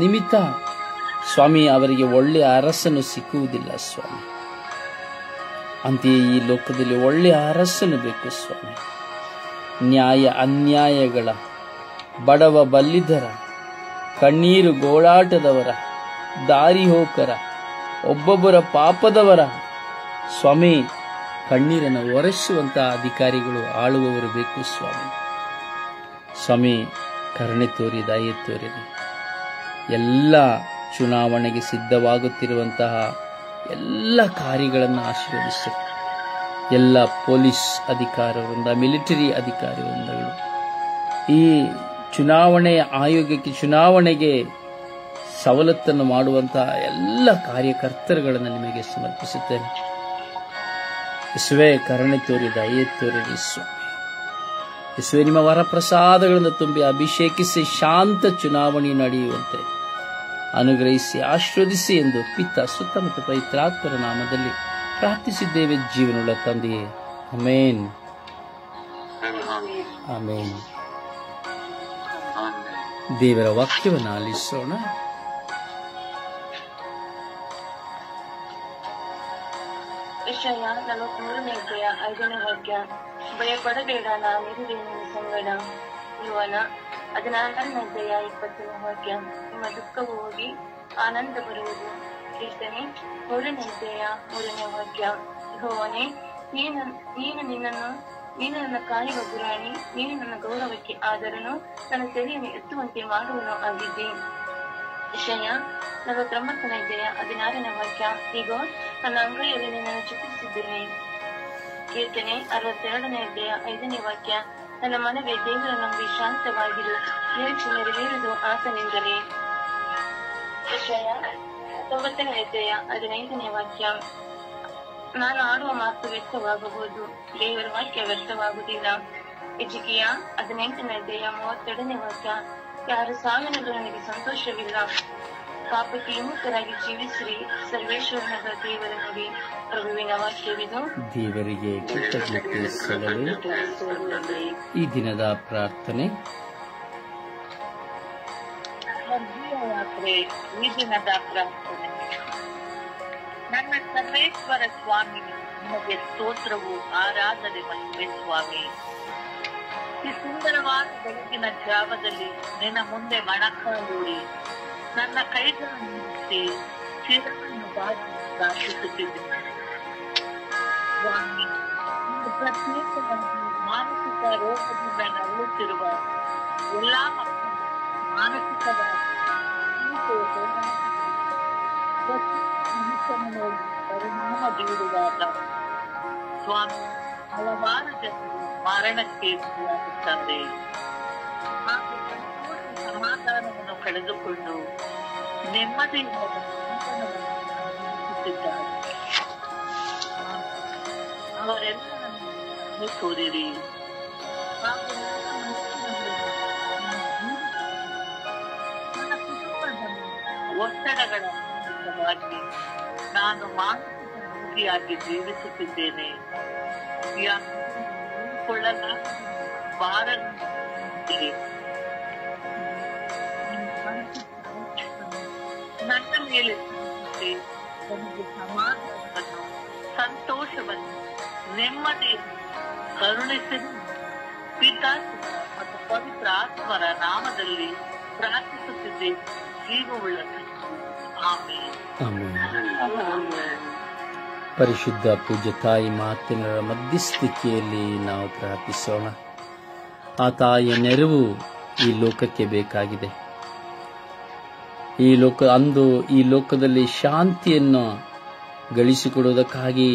ನಿಮಿತ್ತ ಸ್ವಾಮಿ ಅವರಿಗೆ ಒಳ್ಳೆಯ ಅರಸನು ಸಿಕ್ಕುವುದಿಲ್ಲ ಸ್ವಾಮಿ. ಅಂತೆಯೇ ಈ ಲೋಕದಲ್ಲಿ ಒಳ್ಳೆಯ ಅರಸನು ಬೇಕು ಸ್ವಾಮಿ. ನ್ಯಾಯ ಅನ್ಯಾಯಗಳ, ಬಡವ ಬಲ್ಲಿದರ, ಕಣ್ಣೀರು ಗೋಳಾಟದವರ, ದಾರಿ ಹೋಕರ, ಒಬ್ಬೊಬ್ಬರ ಪಾಪದವರ ಸ್ವಾಮಿ ಕಣ್ಣೀರನ್ನು ಒರೆಸುವಂತಹ ಅಧಿಕಾರಿಗಳು, ಆಳುವವರು ಬೇಕು ಸ್ವಾಮಿ. ಸ್ವಾಮಿ ಕರುಣೆ ತೋರಿ, ದಯೆ ತೋರಿರಿ. ಎಲ್ಲ ಚುನಾವಣೆಗೆ ಸಿದ್ಧವಾಗುತ್ತಿರುವಂತಹ ಎಲ್ಲ ಕಾರ್ಯಗಳನ್ನು ಆಶೀರ್ವದಿಸಿ. ಎಲ್ಲ ಪೊಲೀಸ್ ಅಧಿಕಾರವೃಂದ, ಮಿಲಿಟರಿ ಅಧಿಕಾರಿವೃಂದಗಳು ಈ ಚುನಾವಣೆಯ ಆಯೋಗಕ್ಕೆ, ಚುನಾವಣೆಗೆ ಸವಲತ್ತನ್ನು ಮಾಡುವಂತಹ ಎಲ್ಲ ಕಾರ್ಯಕರ್ತರುಗಳನ್ನು ನಿಮಗೆ ಸಮರ್ಪಿಸುತ್ತೇನೆ. ಯೇಸುವೇ, ಕರುಣೆ ತೋರಿ ದಯೆ ತೋರಿರಿ ಸ್ವಾಮಿ. ಯೇಸುವೇ, ನಿಮ್ಮ ವರಪ್ರಸಾದಗಳನ್ನು ತುಂಬಿ ಅಭಿಷೇಕಿಸಿ ಶಾಂತ ಚುನಾವಣೆ ನಡೆಯುವಂತೆ ಅನುಗ್ರಹಿಸಿ ಆಶೀರ್ವದಿಸಿ ಎಂದು ಪಿತ ಸುತ್ತ ಮತ್ತು ಪವಿತ್ರಾತ್ಮರ ನಾಮದಲ್ಲಿ ಪ್ರಾರ್ಥಿಸಿದ್ದೇವೆ ಜೀವನವುಳ್ಳ ತಂದೆಯೇ. Amen, amen. ದೇವರ ವಾಕ್ಯವನ್ನು ಆಲಿಸೋಣ. ಯೆಶಾಯ 43ನೇ ಅಧ್ಯಾಯ 5ನೇ ವಾಕ್ಯ. ಭಯಪಡಬೇಡ, ನಾನಿರುವೆ ನಿನ್ನ ಸಂಗಡ. ಯೋಹಾನ 16ನೇ ಅಧ್ಯಾಯ 20ನೇ ವಾಕ್ಯ. ನಿಮ್ಮ ದುಃಖವು ಹೋಗಿ ಆನಂದ ಬರುವುದು. ಕೀರ್ತನೆ 3ನೇ ಅಧ್ಯಾಯ 3ನೇ ವಾಕ್ಯ. ಯೆಹೋವನೇ, ನೀನು ನನ್ನ ಕಾಯುವ ಗುರಾಣಿ, ನೀನು ನನ್ನ ಗೌರವಕ್ಕೆ ಆದರನು, ನನ್ನ ಸೆರೆಯನ್ನು ಎತ್ತುವಂತೆ ಮಾಡುವನು ಆಗಿದ್ದೆ. ಯೆಶಾಯ 49ನೇ ಅಧ್ಯಾಯ 16ನೇ ವಾಕ್ಯ. ಹೀಗೋ ನನ್ನ ಅಂಗೈಯಲ್ಲಿ ನಿನ್ನನ್ನು ಚಿತ್ರಿಸಿದ್ದೇನೆ. ಕೀರ್ತನೆ 62ನೇ ಅಧ್ಯಾಯ 5ನೇ ವಾಕ್ಯ. ನನ್ನ ಮನವೇ, ದೇವರ ನಂಬಿ ಶಾಂತವಾಗಿರು, ನಿರೀಕ್ಷೆ ನೆರವೇರುವುದು ಆತನಿಂದಲೇ. ಯೆಶಾಯ 19ನೇ ಅಧ್ಯಾಯ 15ನೇ ವಾಕ್ಯ. ನಾನು ಆಡುವ ಮಾತು ವ್ಯರ್ಥವಾಗಬಹುದು, ದೇವರ ವಾಕ್ಯ ವ್ಯರ್ಥವಾಗುವುದಿಲ್ಲ. ಎಜಿಕಿಯ 18ನೇ ಅಧ್ಯಾಯ 32ನೇ ವಾಕ್ಯ. ಯಾರು ಸಾವಿನಲ್ಲೂ ನನಗೆ ಸಂತೋಷವಿಲ್ಲ, ಪಾಪಕ್ಕೆ ವಿಮುಖರಾಗಿ ಜೀವಿಸಿರಿ, ಸರ್ವೇಶ್ವರನಾದ ದೇವರ ನುಡಿ. ಪ್ರಭುವಿನ ವಾಕ್ಯವಿದು. ದೇವರಿಗೆ ಕೃತಜ್ಞತೆ ಸಲ್ಲಲಿ. ಈ ದಿನದ ಪ್ರಾರ್ಥನೆ. ಯಾತ್ರೆ ಈ ದಿನದ ಪ್ರಾರ್ಥನೆ. ನನ್ನ ಸರ್ವೇಶ್ವರ ಸ್ವಾಮಿ, ನಿಮಗೆ ಸ್ತೋತ್ರವು, ಆರಾಧನೆ ಮಹಿಮೆ ಸ್ವಾಮಿ. ಈ ಸುಂದರವಾದ ಬೆಳಗಿನ ಜಾವದಲ್ಲಿ ನಿನ್ನ ಮುಂದೆ ಮೊಣಕಾಲೂರಿ ನನ್ನ ಕೈಗಳನ್ನು ಮುಟ್ಟಿ ಶಿರವನ್ನು ಬಾಗಿ ಪ್ರಾರ್ಥಿಸುತ್ತಿದ್ದೇನೆ ಸ್ವಾಮಿ. ಪ್ರತ್ಯೇಕವಾಗಿ ಮಾನಸಿಕ ರೋಗದಿಂದ ನರಳುತ್ತಿರುವ ಎಲ್ಲಾ ಮಕ್ಕಳು ಮಾನಸಿಕವಾಗಿ ಪರಿಣಾಮ ಬೀರುವಾಗ ಸ್ವಾಮಿ, ಹಲವಾರು ಜನರು ಮರಣಕ್ಕೆ ಗುರಿಯಾಗುತ್ತಾರೆ. ಹಾಗೂ ಸಮಾಧಾನವನ್ನು ಕಳೆದುಕೊಂಡು ನೆಮ್ಮದಿಯಿಂದ ಜೀವಿಸುತ್ತಿದ್ದಾರೆ. ಅವರೆಲ್ಲರನ್ನು ತೋರಿರಿ. ಹಾಗೂ ನನ್ನ ಕುಟುಂಬದಲ್ಲಿ ಒತ್ತಡಗಳ ಮೂಲಕವಾಗಿ ನಾನು ಮಾನಸಿಕ ರೋಗಿಯಾಗಿ ಜೀವಿಸುತ್ತಿದ್ದೇನೆ. ನನ್ನ ಮೇಲೆ ನನಗೆ ಸಮಾಧಾನವನ್ನು, ಸಂತೋಷವನ್ನು, ನೆಮ್ಮದಿಯನ್ನು ಕರುಣಿಸಿದ ಪಿತಾ ಮತ್ತು ಪವಿತ್ರ ಆತ್ಮರ ನಾಮದಲ್ಲಿ ಪ್ರಾರ್ಥಿಸುತ್ತಿದ್ದೇನೆ. ಜೀವವುಳ್ಳ ಆಮೆನ್. ಪರಿಶುದ್ಧ ಪೂಜ್ಯ ತಾಯಿ ಮಾತಿನ ಮಧ್ಯಸ್ಥಿತಿಯಲ್ಲಿ ನಾವು ಪ್ರಾರ್ಥಿಸೋಣ. ಆ ತಾಯಿಯ ನೆರವು ಈ ಲೋಕಕ್ಕೆ ಬೇಕಾಗಿದೆ. ಈ ಲೋಕದಲ್ಲಿ ಶಾಂತಿಯನ್ನು ಗಳಿಸಿಕೊಡುವುದಕ್ಕಾಗಿ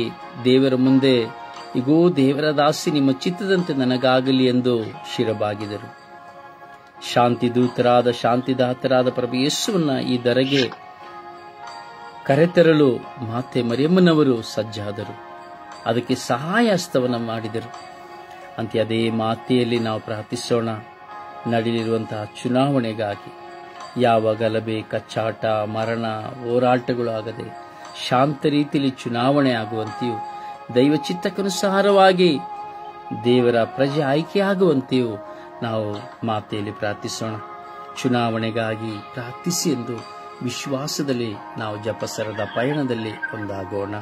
ದೇವರ ಮುಂದೆ, ಇಗೋ ದೇವರ ದಾಸಿ, ನಿಮ್ಮ ಚಿತ್ತದಂತೆ ನನಗಾಗಲಿ ಎಂದು ಶಿರಬಾಗಿದರು. ಶಾಂತಿದಾತರಾದ ಪ್ರಭು ಯೇಸುವನ್ನ ಈ ದರೆಗೆ ಕರೆತರಲು ಮಾತೆ ಮರಿಯಮ್ಮನವರು ಸಜ್ಜಾದರು. ಅದಕ್ಕೆ ಸಹಾಯ ಹಸ್ತವನ್ನು ಮಾಡಿದರು. ಅಂತ ಅದೇ ಮಾತೆಯಲ್ಲಿ ನಾವು ಪ್ರಾರ್ಥಿಸೋಣ. ನಡೆಯಲಿರುವಂತಹ ಚುನಾವಣೆಗಾಗಿ ಯಾವ ಗಲಭೆ, ಕಚ್ಚಾಟ, ಮರಣ, ಹೋರಾಟಗಳು ಆಗದೆ ಶಾಂತ ರೀತಿಯಲ್ಲಿ ಚುನಾವಣೆ ಆಗುವಂತೆಯೂ, ದೈವ ಚಿತ್ತಕ್ಕನುಸಾರವಾಗಿ ದೇವರ ಪ್ರಜೆ ಆಯ್ಕೆಯಾಗುವಂತೆಯೂ ನಾವು ಮಾತೆಯಲ್ಲಿ ಪ್ರಾರ್ಥಿಸೋಣ. ಚುನಾವಣೆಗಾಗಿ ಪ್ರಾರ್ಥಿಸಿ ಎಂದು ವಿಶ್ವಾಸದಲ್ಲಿ ನಾವು ಜಪಸರದ ಪಯಣದಲ್ಲಿ ಒಂದಾಗೋಣ.